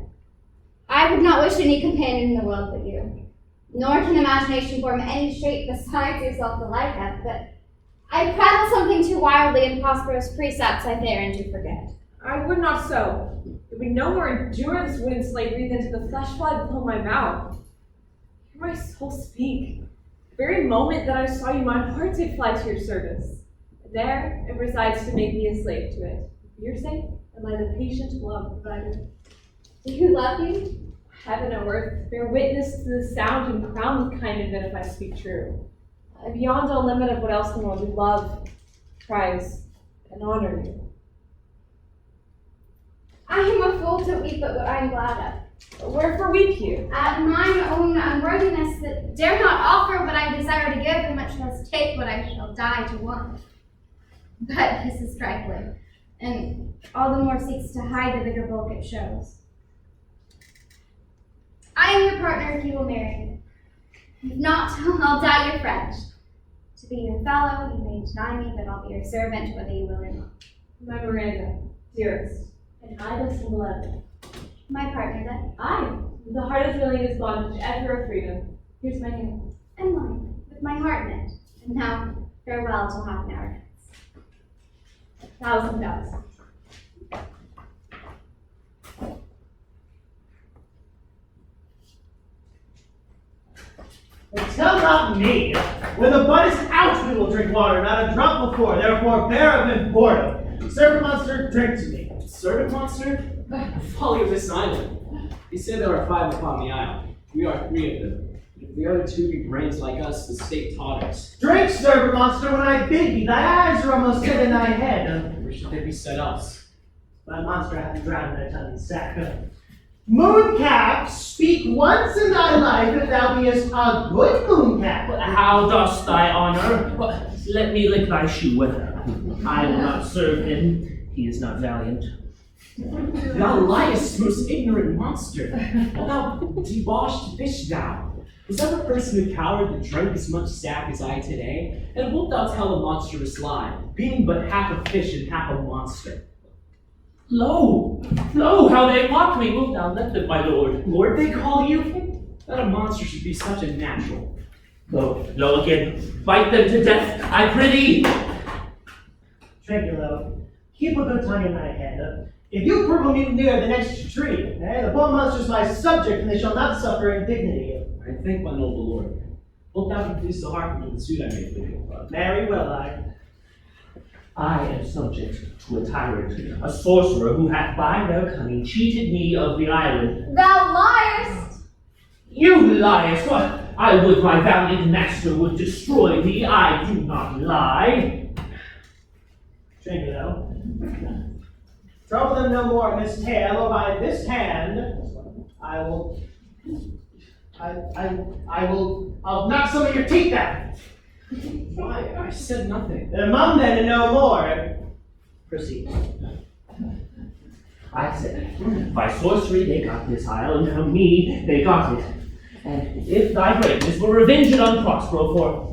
I would not wish any companion in the world but you. Nor can imagination form any shape besides yourself to like of, but I prattle something too wildly in Prospero's precepts I therein to forget. I would not so. It would no more endure this wooden slavery than to the flesh fly below my mouth. Hear my soul speak. The very moment that I saw you, my heart did fly to your service. And there it resides to make me a slave to it. For your sake, and by the patient love provided. Do you love you? Heaven and earth, bear witness to the sound and crown with kind of it if I speak true. Beyond all limit of what else in the world we love, prize, and honor you. I am a fool to weep at what I am glad of. Wherefore weep you? At mine own unworthiness that dare not offer what I desire to give, and much less take what I shall die to want. But this is trifling, and all the more seeks to hide the bigger bulk it shows. I am your partner if you will marry me. If not, I'll die your friend. To be your fellow, you may deny me, but I'll be your servant, whether you will or not. My Miranda, dearest, and I listen beloved. My partner, then. Aye, the heart is willing as bondage, ever of freedom. Here's my hand. And mine, with my heart in it. And now, farewell till half an hour. 1,000 thousand. Tell not me. When the bud is out, we will drink water, not a drop before. Therefore, bear up and boredom. Servant monster, drink to me. Servant monster? The folly of this island. They say there are 5 upon the isle. We are 3 of them. If the other 2 be brains like us, the state taught us. Drink, servant monster, when I bid thee. Thy eyes are almost set in thy head. Where should they be set else? Thy monster hath drowned thy tongue in sack. Mooncalf, speak once in thy life if thou beest a good mooncalf. How dost thy honor? Let me lick thy shoe with her. I will not serve him. He is not valiant. Thou liest, most ignorant monster. Thou debauched fish thou. Was ever person a coward that drank as much sack as I today? And wilt thou tell a monstrous lie, being but half a fish and half a monster? Lo, how they mock me. Wilt thou let them, my lord? Lord, they call you? That a monster should be such a natural. Lo again. Bite them to death, I prithee. Trinculo, keep a good tongue in thy head. If you prove a mutineer the next tree, the poor monster's my subject, and they shall not suffer indignity. I thank my noble lord. Wilt thou be pleased to hearken to the suit I made with you? Marry will I. I am subject to a tyrant, a sorcerer who hath by their cunning cheated me of the island. Thou liest! You liest! What? I would my valiant master would destroy thee. I do not lie. Trinculo, trouble them no more in this tale, or by this hand, I'll knock some of your teeth out. Why? I said nothing. Mum then and no more. Proceed. I said, by sorcery they got this isle, and from me they got it. And if thy greatness were revenged on Prospero,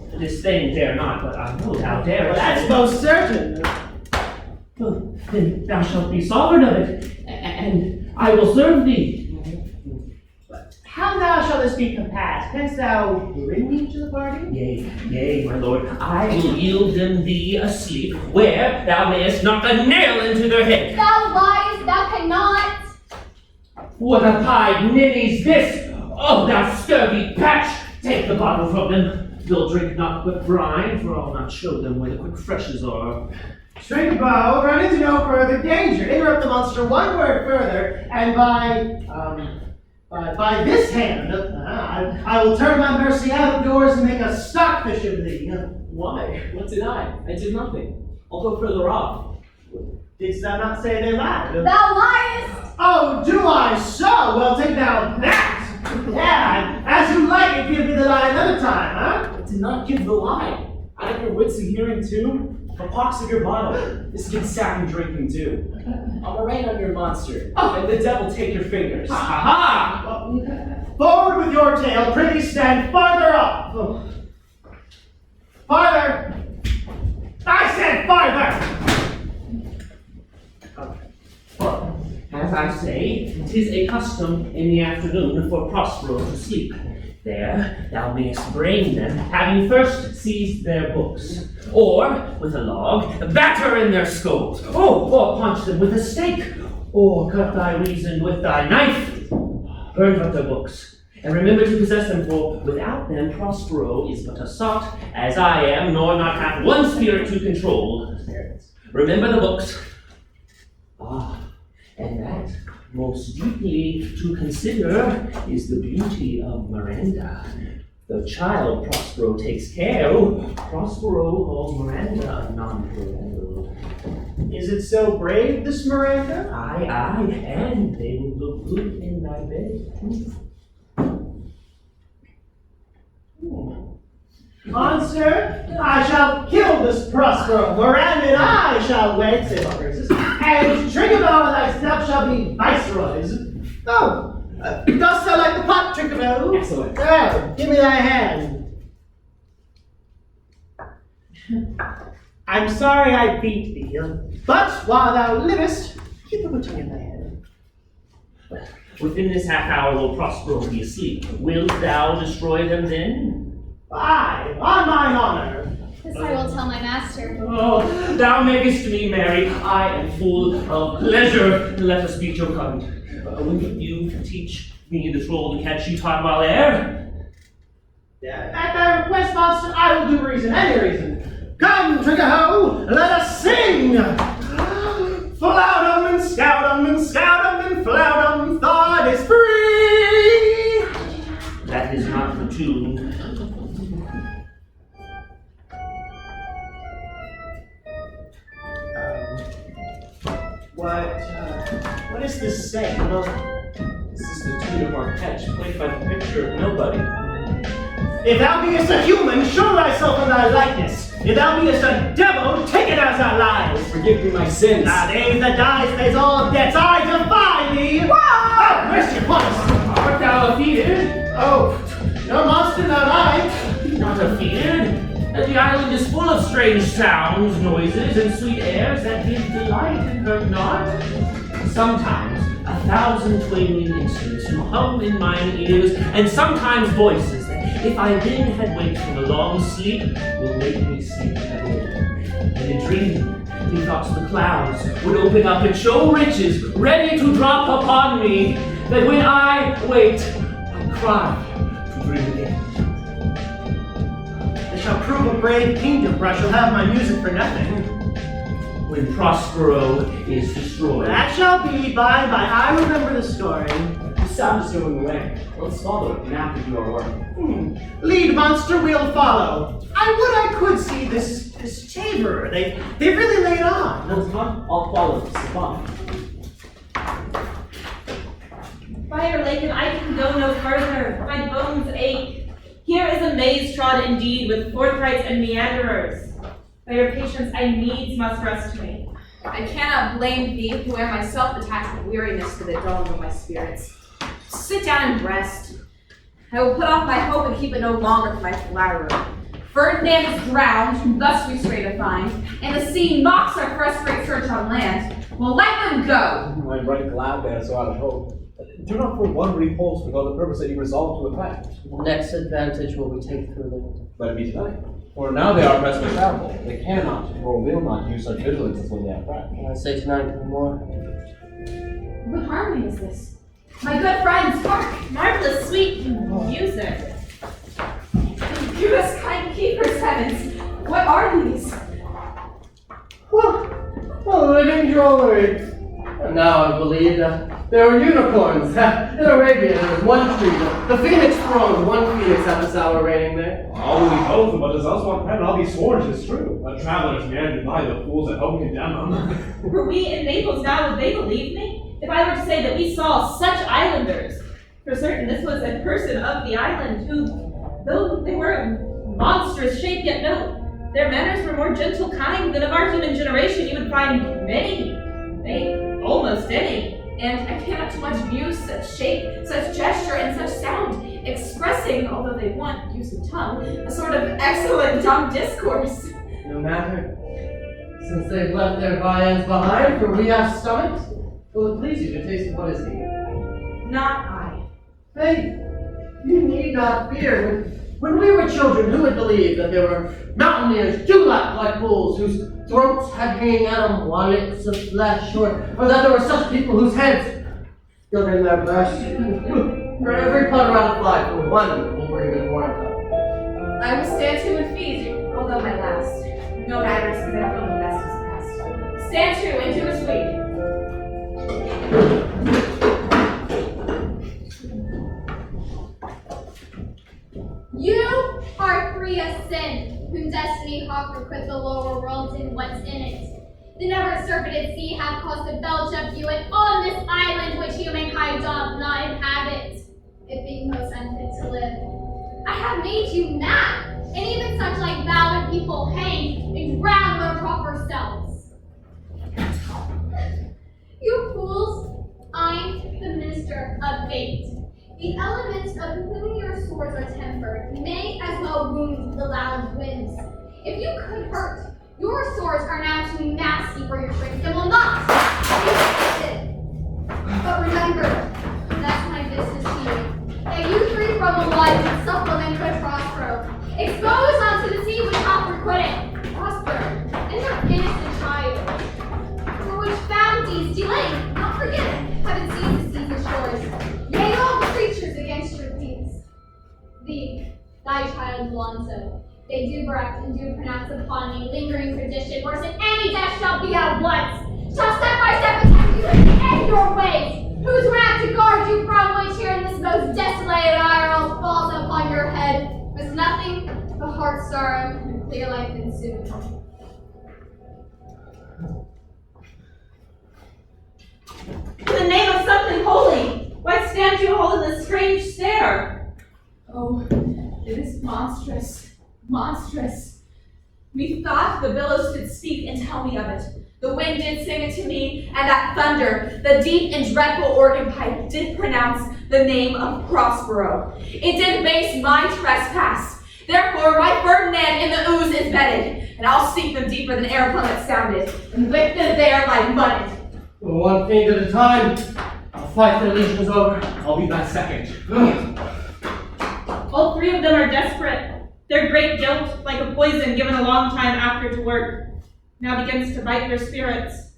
for this thing dare not, but I know thou darest. That's most certain. Well, then thou shalt be sovereign of it, and I will serve thee. How now shall this be compassed? Canst thou bring me to the party? Yea, my lord, I will yield them thee asleep, where thou mayest knock a nail into their head. Thou liest, thou cannot. What a pied ninny's this? Oh, thou scurvy patch! Take the bottle from them. They'll drink not but brine, for I'll not show them where the quick freshes are. Shrink bow, run into no further danger. Interrupt the monster one word further, and by By this hand, I will turn my mercy out of doors and make a stockfish of thee. Why? What did I? I did nothing. I'll go further off. Didst thou not say they lied? Thou liest! Oh, do I so? Well, take thou that! Yeah, as you like it, give me the lie another time, huh? I did not give the lie. Out of your wits and hearing too? For pox of your bottle, this good sack and drinking too. I'll rain on your monster, and the devil take your fingers. Ha ha ha! Forward with your tale, prithee stand farther off. Farther! I said farther! Well, as I say, 'tis a custom in the afternoon for Prospero to sleep. There thou mayest brain them, having first seized their books, or with a log batter in their skulls, or punch them with a stake, or cut thy reason with thy knife. Burn up their books, and remember to possess them, for without them Prospero is but a sot, as I am, nor not hath one spirit to control. Remember the books. And that, most deeply to consider, is the beauty of Miranda. The child Prospero takes care of, Prospero calls Miranda a non-parental. Is it so brave, this Miranda? Aye, and they would look good in thy bed. Monster, I shall kill this Prospero, Miranda and I shall wed, say my graces, and Trinculo and thyself shall be viceroys. Oh, dost thou like the pot, Trinculo? Excellent. Oh, give me thy hand. I'm sorry I beat thee, but while thou livest, keep a good tongue in thy head. Within this half hour will Prospero be asleep. Wilt thou destroy them then? Aye, on mine honor. This I will tell my master. Oh, thou makest me merry. I am full of pleasure. Let us beat your kind. Will you teach me the troll to catch you time while air? At thy request, monster, I will do reason, any reason. Come, Trinculo, let us sing! Flout 'em and scout 'em and scout 'em and flout 'em, thought is free! That is not the tune. What is this saying? This is the tune of our catch, played by the picture of nobody. If thou beest a human, show thyself in thy likeness. If thou beest a devil, take it as thou lies. Forgive me my sins. Nowadays the dice pays all debts, I defy thee! Oh, mercy upon us! Art thou afeared? Oh, no monster, not I. Not afeared? The island is full of strange sounds, noises, and sweet airs that give delight and hurt not. Sometimes 1,000 twanging instruments do hum in mine ears, and sometimes voices that, if I then had waked from a long sleep, will make me sleep again. And in dreaming, methought the clouds would open up and show riches ready to drop upon me, that when I waked, I cried to dream again. They shall prove a brave kingdom, for I shall have my music for nothing. When Prospero is destroyed. That shall be by and by. I remember the story. The sound is going away. Let's follow it and after do our work. Lead, monster, we'll follow. I would I could see this chamber. They really laid on. Let's come. I'll follow. It's fun. By your lake, and I can go no further. My bones ache. Here is a maze trod indeed with forthrights and meanderers. By your patience, I needs must rest me. I cannot blame thee, who am myself attached with weariness to the dome of my spirits. Sit down and rest. I will put off my hope and keep it no longer for my flatterer. Ferdinand is drowned, thus we stray to find, and the sea mocks our first great search on land. Well, let them go! I'm right glad they are so out of hope. Do not for one repulse without the purpose that you resolve to effect. Next advantage will we take through them. Let it be tonight. For now they are pressed with travel. They cannot or will not use such vigilance as when they are cracked. I say tonight no more. What harmony is this? My good friends, hark! Marvelous sweet music. Give us kind keepers, heavens! What are these? A living drollery. And now I believe that There were unicorns. In Arabia, there was one tree, the phoenix throne, one phoenix at this hour reigning there. All we both, but as us one friend, I'll be sworn 'tis true. A traveler's meandered by, the fools at home condemn him. Were we in Naples now, would they believe me? If I were to say that we saw such islanders, for certain this was a person of the island who, though they were of monstrous shape, yet no, their manners were more gentle kind than of our human generation. You would find many, nay, almost any. And I cannot too much muse such shape, such gesture, and such sound, expressing, although they want use of tongue, a sort of excellent dumb discourse. No matter, since they've left their viands behind, for we have stomachs, will it please you to taste what is here? Not I. Faith, you need not fear. When we were children, who would believe that there were mountaineers, dewlap like bulls, whose throats had hanging at them wallets of flesh, or that there were such people whose heads stood in their breasts? For every putter out of life, for one will bring good warrant up. I will stand to and feed you, although my last. No matters, because I don't know the best is past. Stand to and do as we. You are free of sin, whom destiny hath quit the lower world and what's in it. The never-surfeited sea hath caused a belch of you, and on this island which humankind doth not inhabit, it being most unfit to live. I have made you mad, and even such like valid people hang and drown their proper selves. You fools, I'm the minister of fate. The elements of whom your swords are tempered may as well wound the loud winds. If you could hurt, your swords are now too nasty for your strength and will not be resisted. But remember, that's my business to you, that you free from a life and supplement good Prospero. Exposed onto the sea which hath requited Prospero, and your innocent child, for which bounties delaying, not forgetting, haven't seized the seas and shores. Yea, all creatures against your peace. Thy child Alonso, they do correct and do pronounce upon me lingering tradition, worse than any death shall be at once, shall step by step attack you and end your ways, whose wrath to guard you from which here in this most desolated isle falls upon your head, with nothing but heart sorrow and clear life ensue. In the name of something holy, why stand you all in this strange stare? Oh, it is monstrous, monstrous. Methought the billows did speak and tell me of it. The wind did sing it to me, and that thunder, the deep and dreadful organ pipe, did pronounce the name of Prospero. It did base my trespass. Therefore, my Ferdinand in the ooze is bedded, and I'll seek them deeper than air plummet sounded, and lick them there like mutton. One fiend at a time. I'll fight their legions over. I'll be that second. All three of them are desperate. Their great guilt, like a poison given a long time after to work, now begins to bite their spirits.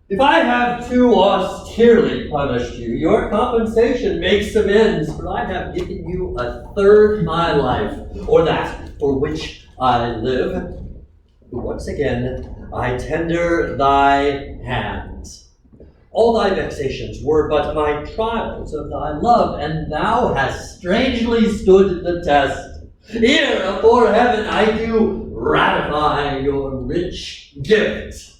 If I have too austerely punished you, your compensation makes amends, for I have given you a third my life, or that for which I live. Once again, I tender thy hands. All thy vexations were but my trials of thy love, and thou hast strangely stood the test. Here, afore heaven, I do ratify your rich gift.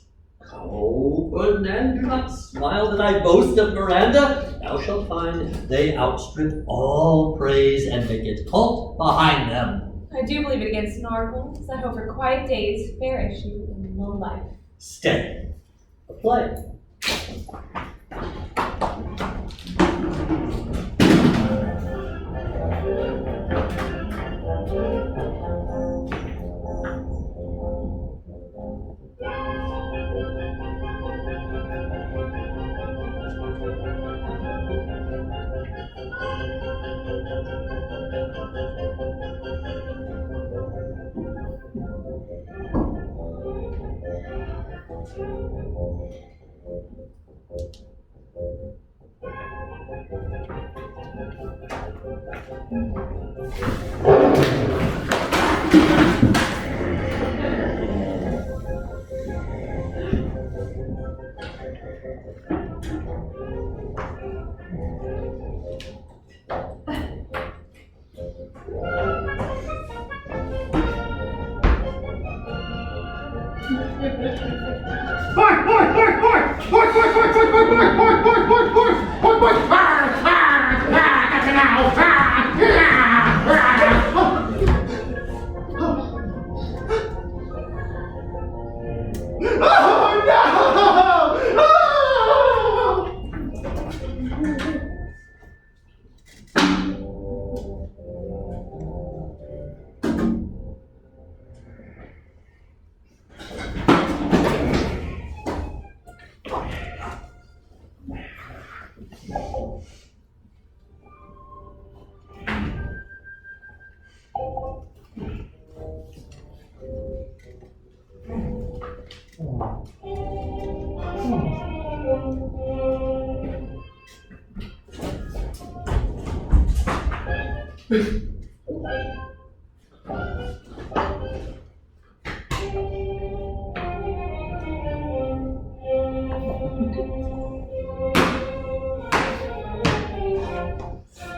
Oh, Ferdinand, do not smile that I boast of Miranda. Thou shalt find they outstrip all praise and make it halt behind them. I do believe it against narwhals that over quiet days fair issue in low life. Stay. A play.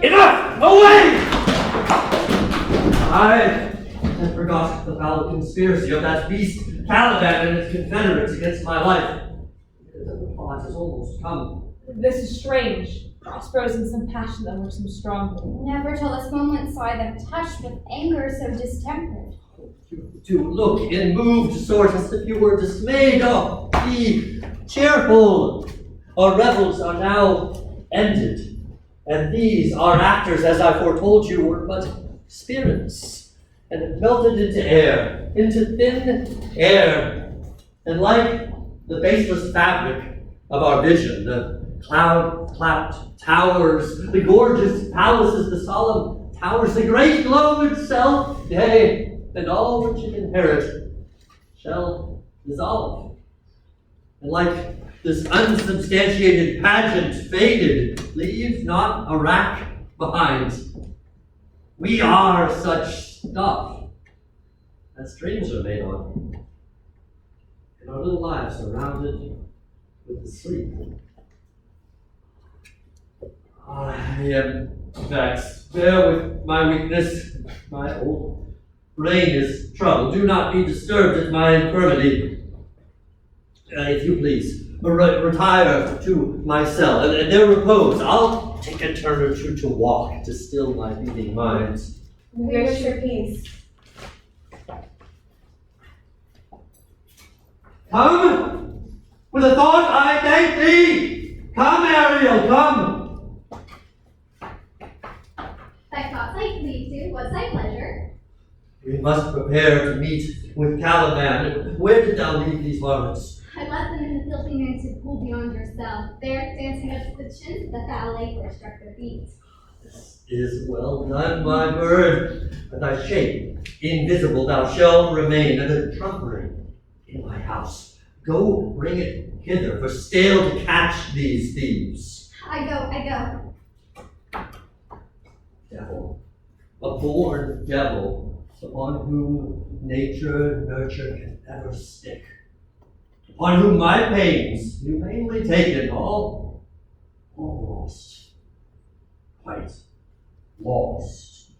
Enough! Away! I had forgot the foul conspiracy of that beast Caliban and his confederates against my life. The plot has almost come. This is strange. Prospero's in some passion that works him strongly. Never till this moment saw I them touched with anger so distempered. To look in moved sort as if you were dismayed. Oh, be cheerful. Our revels are now ended, and these, our actors, as I foretold you, were but spirits, and it melted into air, into thin air, and like the baseless fabric of our vision, the cloud-clapped towers, the gorgeous palaces, the solemn towers, the great globe itself, yea, and all which it inherit, shall dissolve. And like this unsubstantiated pageant faded, leaves not a rack behind. We are such stuff as dreams are made on, and our little lives surrounded with the sleep. I am vexed. Bear with my weakness. My old brain is troubled. Do not be disturbed at my infirmity. If you please, retire to my cell, and there repose. I'll take a turn or two to walk to still my beating mind. We wish your peace. Come! With a thought I thank thee! Come, Ariel, come! Thy thoughts I please to, what's thy pleasure? We must prepare to meet with Caliban. Where did thou leave these varlets? I left them in the filthy man's pool beyond your cell. There, dancing up to the chins of the foul lake where struck their feet. This is well done, my bird. But thy shape, invisible, thou shalt remain, and the trumpery in my house. Go bring it hither, for stale to catch these thieves. I go. Devil, a born devil, upon whom nature nurture can never stick, upon whom my pains, humanely taken, all lost, quite lost.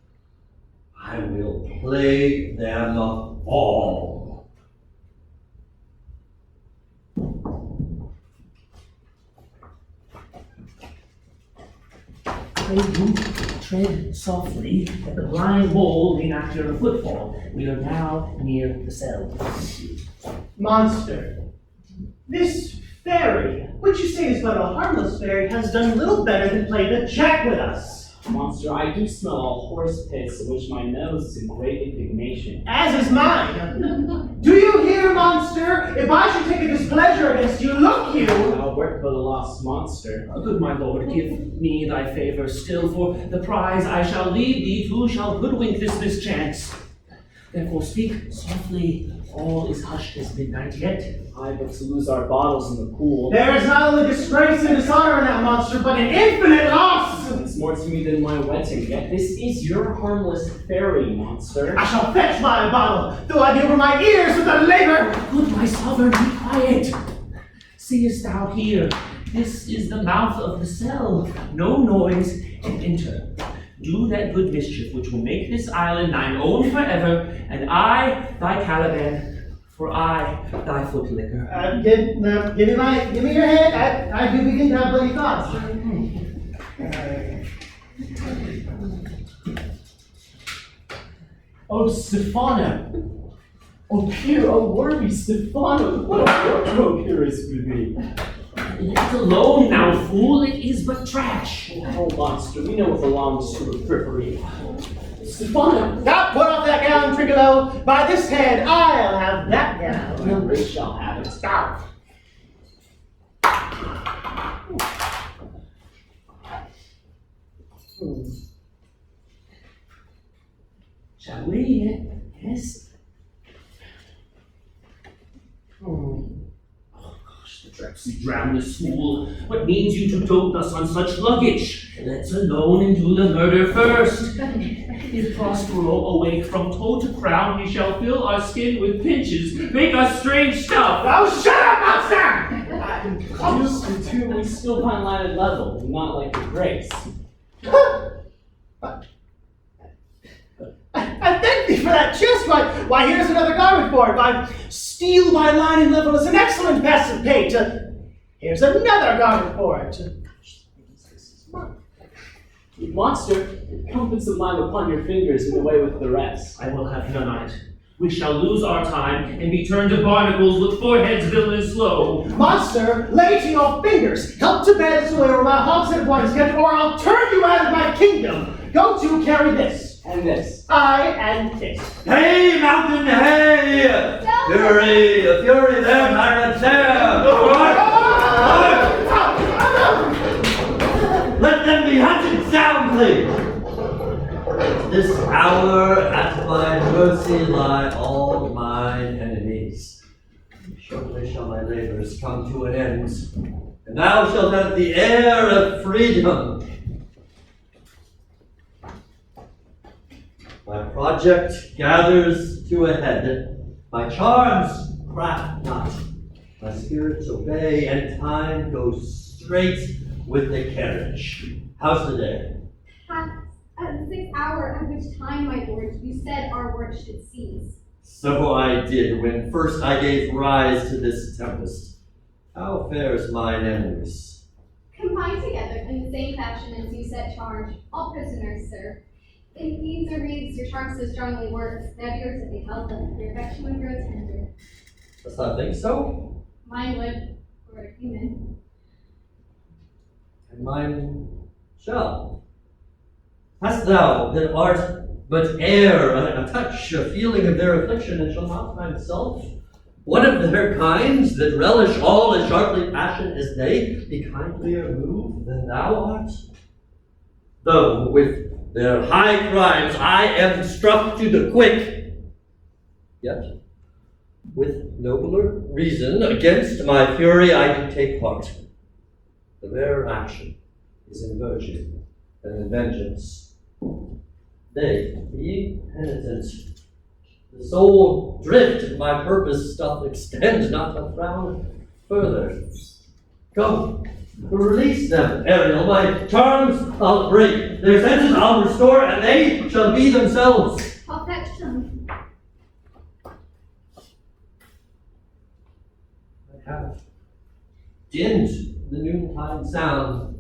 I will play them all. Pray you tread softly, that the blind mole may not hear a footfall. We are now near the cell. Monster, this fairy, which you say is but a harmless fairy, has done little better than play the jack with us. Monster, I do smell horse piss, in which my nose is in great indignation. As is mine. Do you hear, monster? If I should take a displeasure against you, look you! Thou wert but a lost monster. Good my lord, give me thy favor still, for the prize I shall lead thee to shall hoodwink this mischance. Therefore speak softly, all is hushed as midnight yet. I but to lose our bottles in the pool. There is not only disgrace and dishonor in that monster, but an infinite loss! It's more to me than my wedding, yet this is your harmless fairy, monster. I shall fetch my bottle, though I be over my ears with the labor! Good my sovereign, be quiet. Seest thou here, this is the mouth of the cell. No noise can enter. Do that good mischief which will make this island thine own forever, and I, thy Caliban, for I, thy foot liquor. Give me your hand. I do begin to have bloody thoughts. Oh, Stephano! Oh, pure, oh, worthy Stephano! What a wardrobe here is to be! Let alone, thou fool, it is but trash. Oh, monster, we know it belongs to a frippery. Stephano! Now put off that gown, Trinculo. By this hand, I'll have that gown. Well, they shall have it. Stop. Shall we? Yes? Oh gosh, the dropsy drown this fool. What means you to dote thus on such luggage? Let's alone and do the murder first. If Prospero awake from toe to crown, he shall fill our skin with pinches, make us strange stuff. Oh, shut up, monster! You two, we still find line at level, not like your grace. I thank thee for that chest. Why, here's another garment for it. Why, steel by line and level is an excellent passive pay. Here's another garment for it. You monster, come put some lime upon your fingers and away with the rest. I will have none on it. We shall lose our time and be turned to barnacles with foreheads villainous slow. Monster, lay to your fingers. Help to bear this away, or my hogshead wine is kept, or I'll turn you out of my kingdom. Go to carry this. And this. I and this. Hey, mountain, hey! Fury there, pirates there! Let them be hunted soundly! This hour at my mercy lie all mine enemies. Shortly shall my labors come to an end, and thou shalt have the air of freedom. My project gathers to a head, my charms craft not, my spirits obey, and time goes straight with the carriage. How's the day? At the 6th hour, at which time, my lord, you said our work should cease. So I did when first I gave rise to this tempest. How fares mine enemies? Combined together in the same fashion as you set charge, all prisoners, sir. In these or reeds your charm so strongly works, now yours if they held them, your affection would grow tender. Dost thou think so? Mine would, for a human. And mine shall. Hast thou that art but air, a touch, a feeling of their affliction, and shall not thyself, one of their kinds that relish all as sharply passion as they, be kindlier moved than thou art? Though with their high crimes I am struck to the quick, yet with nobler reason against my fury I do take part. The rare action is in virtue and in vengeance. They, being penitent, the sole drift of my purpose doth extend not a frown further. Go, release them, Ariel. My charms I'll break, their senses I'll restore, and they shall be themselves. I'll fetch them. I have dinned the noontide sound,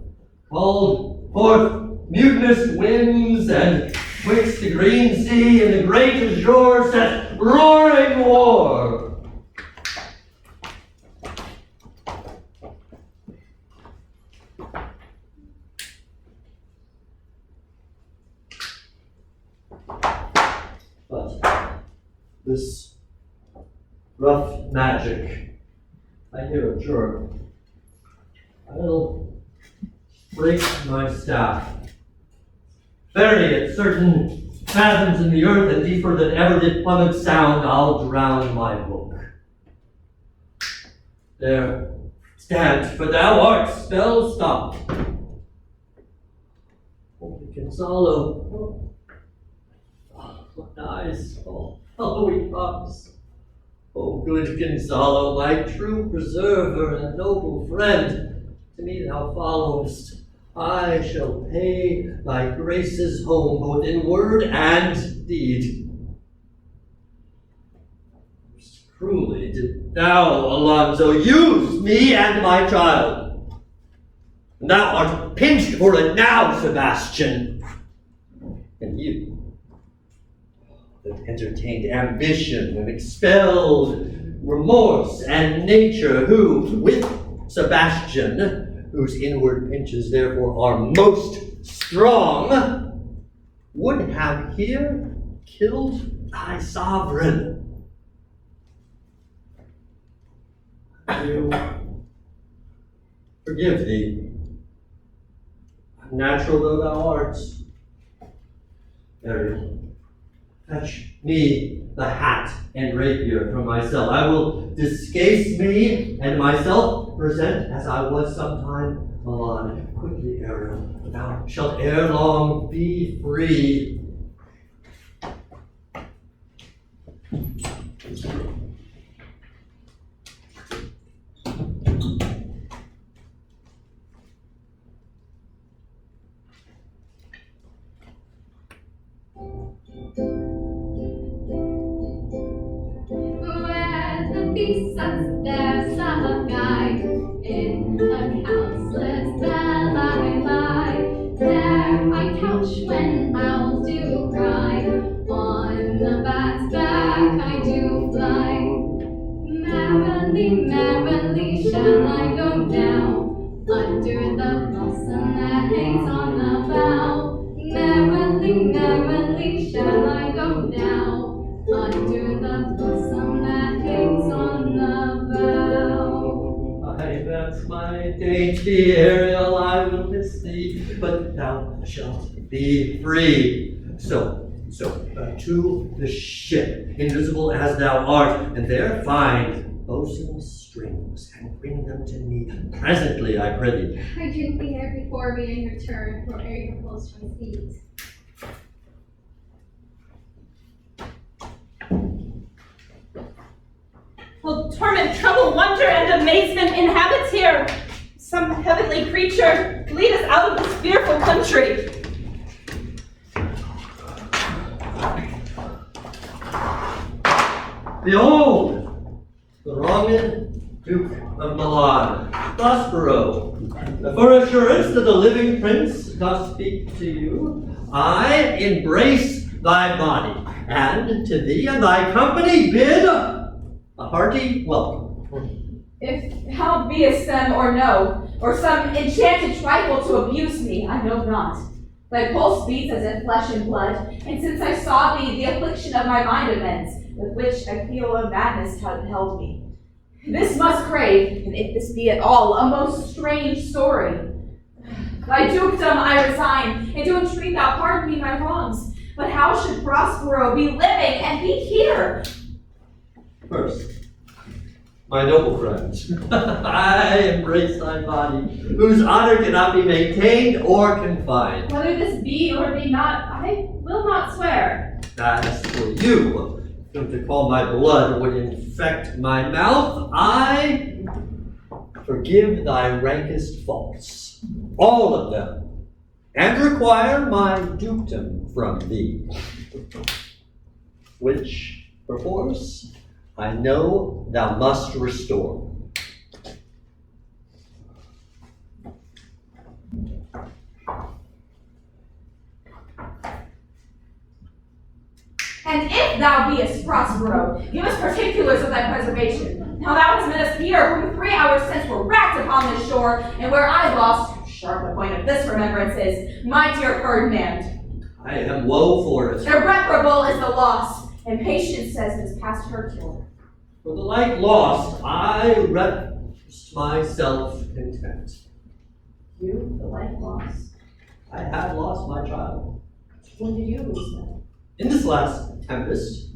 called forth mutinous winds, and twixt the green sea and the great azure set roaring war. But this rough magic, I hear a jerk. I'll break my staff, bury it certain fathoms in the earth, and deeper than ever did plummet sound, I'll drown my book. There, stand, for thou art spell stopped. Holy Gonzalo, what eyes, oh, he comes. Oh, good Gonzalo, my true preserver and noble friend, to me thou followest. I shall pay thy graces home, both in word and deed. Most cruelly Now, Alonso, use me and my child. Thou art pinched for it now, Sebastian. And you, that entertained ambition and expelled remorse and nature, who, with Sebastian, whose inward pinches therefore are most strong, would have here killed thy sovereign. You forgive thee, unnatural though thou art. Ariel, fetch me the hat and rapier from my cell. I will discase me and myself present as I was sometime Milan. Quickly, Ariel, thou shalt ere long be free. There's some guy in a couchless bed I lie. There I couch when owls do cry. On the bat's back I do fly. Merrily, merrily shall I go down under the blossom that hangs on the bough. Merrily, merrily shall I go down under the blossom that hangs on the bough. Aye, that's my dainty Ariel, I will miss thee, but thou shalt be free. So, to the ship, invisible as thou art, and there find bosun strings, and bring them to me presently, I prithee. I drink the air before me in return, for air pulls from feet. Well, torment, trouble, wonder, and amazement inhabits here. Some heavenly creature, lead us out of this fearful country. Behold, the wronged Duke of Milan, Prospero. For assurance that the living prince doth speak to you, I embrace thy body, and to thee and thy company bid a hearty welcome. If thou beest them or no, or some enchanted trifle to abuse me, I know not. Thy pulse beats as if flesh and blood, and since I saw thee, the affliction of my mind amends, with which I feel a madness held me. This must crave, and if this be at all, a most strange story. Thy dukedom I resign, and do entreat thou pardon me my wrongs. But how should Prospero be living and be here? First, my noble friend, I embrace thy body, whose honor cannot be maintained or confined. Whether this be or be not, I will not swear. As for you, whom to call my blood would infect my mouth, I forgive thy rankest faults, all of them, and require my dukedom from thee, which, perforce, I know thou must restore. And if thou beest Prospero, give us particulars of thy preservation. How thou hast met us here, whom 3 hours since were wracked upon this shore, and where I lost, sharp the point of this remembrance is, my dear Ferdinand. I am woe for it. Irreparable is the loss, and patience says it is past her cure. For the like lost, I rest myself content. You, the like loss. I had lost my child When did you lose them? in this last tempest.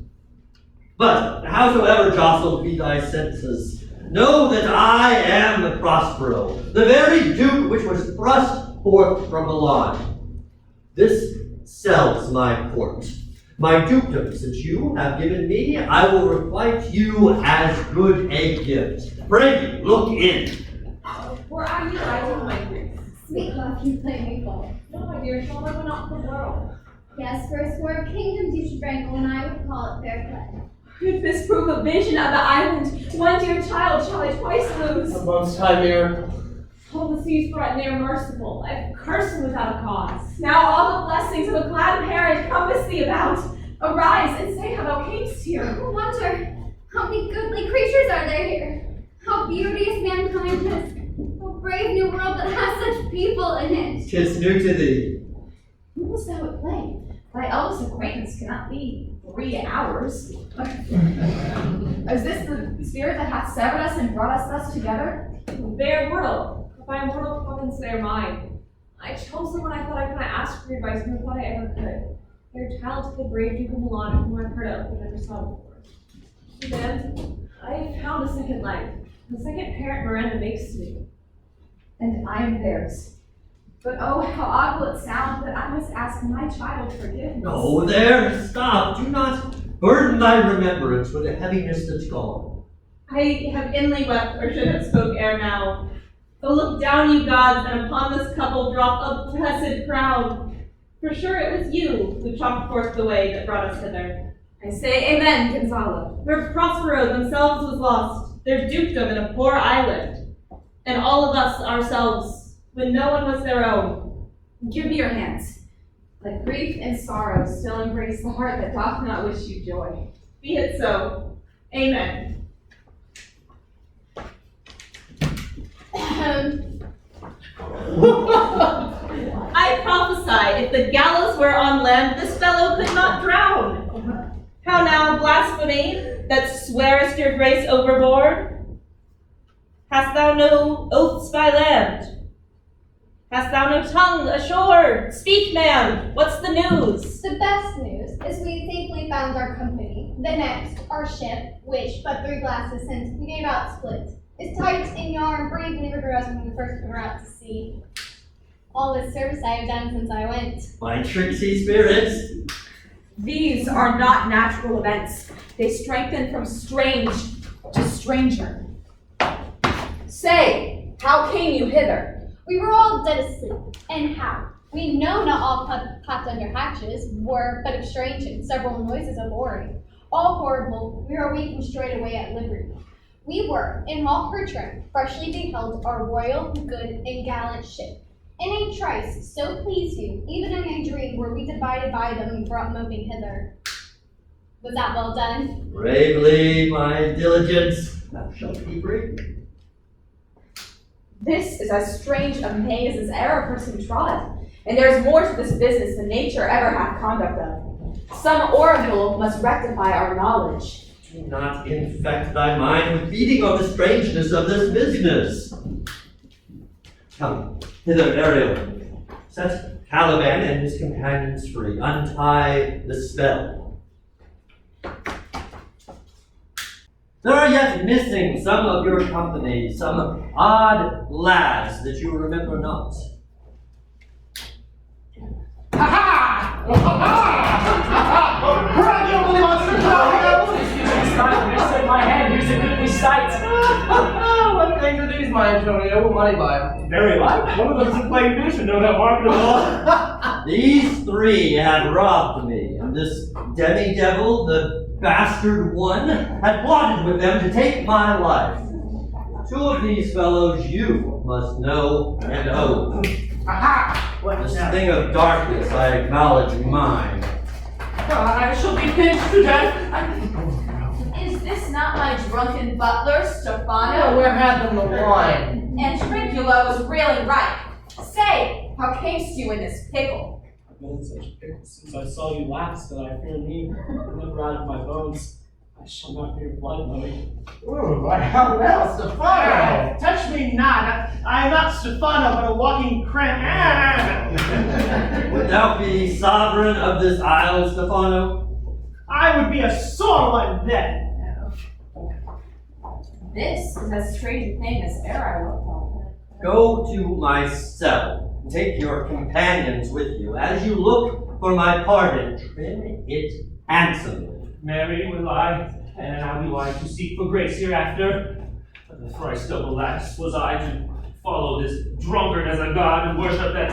But howsoever jostled be thy senses, know that I am the Prospero, the very Duke which was thrust forth from Milan. This sells my court. My dukedom, since you have given me, I will requite you as good a gift. Pray, look in. Were I you, I do my grief. Sweet love, you play me false. No, my dear, shall I not the world? Yes, for a score of kingdoms you should wrangle, and I would call it fair play. If this prove a vision of the island, one dear child shall I twice lose. A most high miracle. All the seas threaten, they are merciful. I've cursed them without a cause. Now all the blessings of a glad parent compass thee about. Arise and say how thou camest here. I wonder, how many goodly creatures are there here? How beauteous mankind is. A brave new world that has such people in it. 'Tis new to thee. Who was thou at play? Thy eldest acquaintance cannot be 3 hours. Is this the spirit that hath severed us and brought us thus together? They are mortal. By mortal province they are mine. I chose them when I thought I couldn't ask for advice, and I thought I ever could. They're talented, brave Duke of Milan, whom I've heard of, but never saw before. Then, I found a second life. The second parent Miranda makes to me. And I am theirs. But oh, how odd will it sound that I must ask my child forgiveness. No, there, stop. Do not burden thy remembrance with a heaviness that's gone. I have inly wept, or should have spoke ere now. So look down, you gods, and upon this couple drop a blessed crown. For sure it was you who chalked forth the way that brought us hither. I say amen, Gonzalo. For Prospero themselves was lost, their dukedom in a poor island, and all of us ourselves, when no one was their own. Give me your hands. Let grief and sorrow still embrace the heart that doth not wish you joy. Be it so. Amen. I prophesy, if the gallows were on land, this fellow could not drown. How now, blasphemy, that swearest your grace overboard? Hast thou no oaths by land? Hast thou no tongue ashore? Speak, man, what's the news? The best news is we safely found our company. The next, our ship, which but 3 glasses since we gave out split, is tight in yarn, bravely rigorous when we first put her out to sea. All this service I have done since I went. My tricksy spirits. These are not natural events. They strengthen from strange to stranger. Say, how came you hither? We were all dead asleep. And how? We know not all clapped under hatches were, but of strange and several noises of oaring. All horrible, we were wakened straight away at liberty. We were, in all her trim, freshly beheld our royal, good, and gallant ship. In a trice, so pleased you, even in a dream were we divided by them and brought moping hither. Was that well done? Bravely, my diligence, thou shalt be brave. This is as strange a maze as e'er a person trod, and there is more to this business than nature ever hath conduct of. Some oracle must rectify our knowledge. Do not infect thy mind with beating on the strangeness of this business. Come, hither, Ariel. Set Caliban and his companions free. Untie the spell. There are yet missing some of your company, some odd lads that you remember not. Ha ha! Ha ha! Bravo, Billy Monster! Here's my hand, here's a goodly sight. What things are these, my Antonio? What money buy 'em? Very like. One of them's a playing fish and no doubt marketable. These 3 have robbed me, and this demi-devil, the bastard one, had plotted with them to take my life. 2 of these fellows you must know and own. Aha! This thing of darkness, I acknowledge mine. I shall be pinched to death. Is this not my drunken butler, Stephano? Where had them the wine? And Trinculo is really right. Say, how camest you in this pickle? I've been in such pickles since I saw you last that I fear me never out of my bones. I shall not fear blood, Louis. Ooh, how well, Stephano! Touch me not. I am not Stephano, but a walking cramp. Would thou be sovereign of this isle, Stephano? I would be a sore one then. This is as strange a thing as e'er I looked on. Go to my cell. Take your companions with you. As you look for my pardon, trim it handsomely. Marry will I, and I will I to seek for grace hereafter. But the Christ of alas was I to follow this drunkard as a god and worship that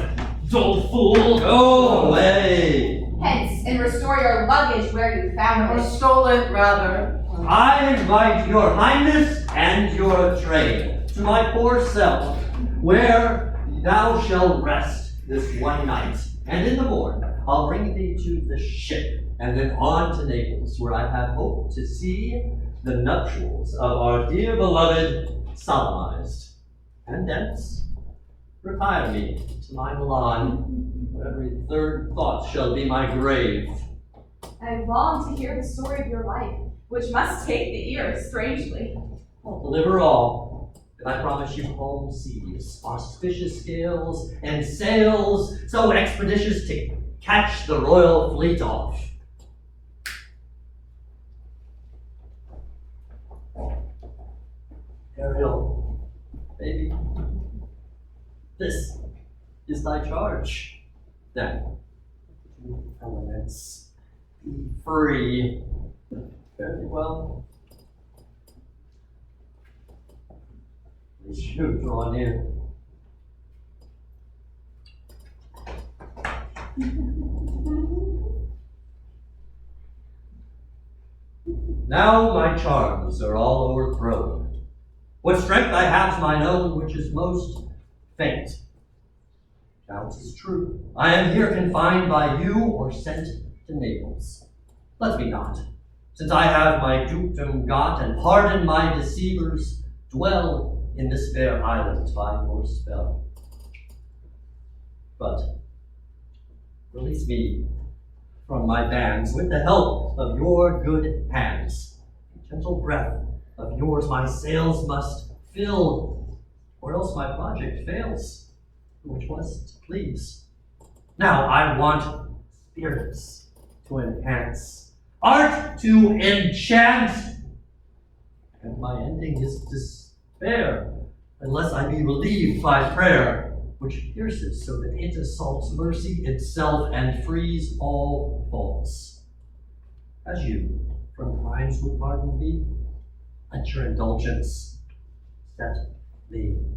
dull fool. Go away! Hence, and restore your luggage where you found Or it. stole it, rather. I invite your highness and your train to my poor cell, where thou shalt rest this one night. And in the morn, I'll bring thee to the ship, and then on to Naples, where I have hoped to see the nuptials of our dear beloved solemnized. And thence retire me to my Milan, where every third thought shall be my grave. I long to hear the story of your life, which must take the ear strangely. I'll deliver all, and I promise you calm seas, auspicious gales, and sails so expeditious to catch the royal fleet off. Ariel, baby, this is thy charge. Then, elements, be free. Very well. Please should draw near. Now my charms are all overthrown. What strength I have mine own, which is most faint. Now 'tis true, I am here confined by you or sent to Naples. Let me not, since I have my dukedom got and pardon my deceivers, dwell in this fair island by your spell. But release me from my bands with the help of your good hands. Gentle breath of yours my sails must fill, or else my project fails, which was to please. Now I want spirits to enhance, art to enchant, and my ending is despair, unless I be relieved by prayer, which pierces so that it assaults mercy itself and frees all faults. As you from crimes would pardon me, let your indulgence set me free.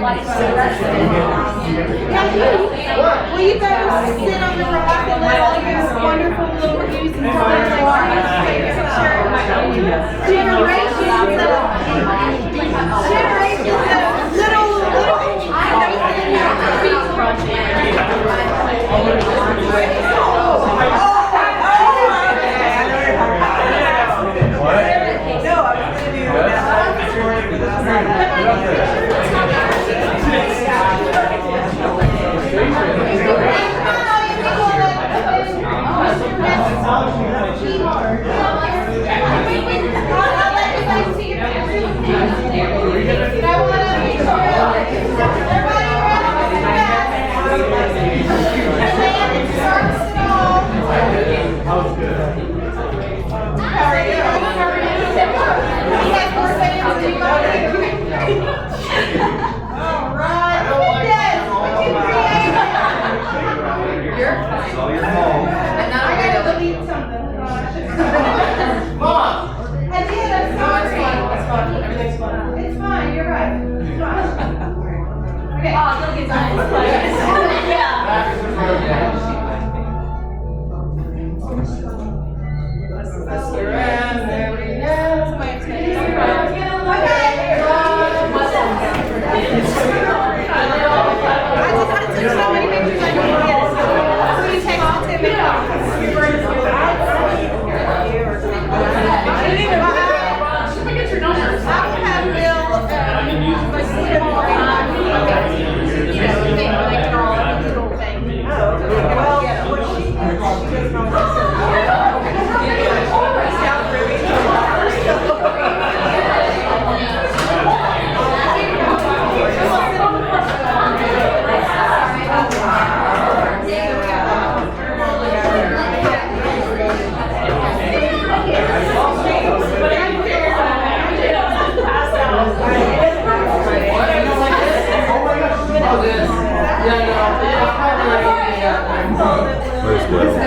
Will you guys sit on the rock and let all your wonderful little views and stories take generations of little Where's Will?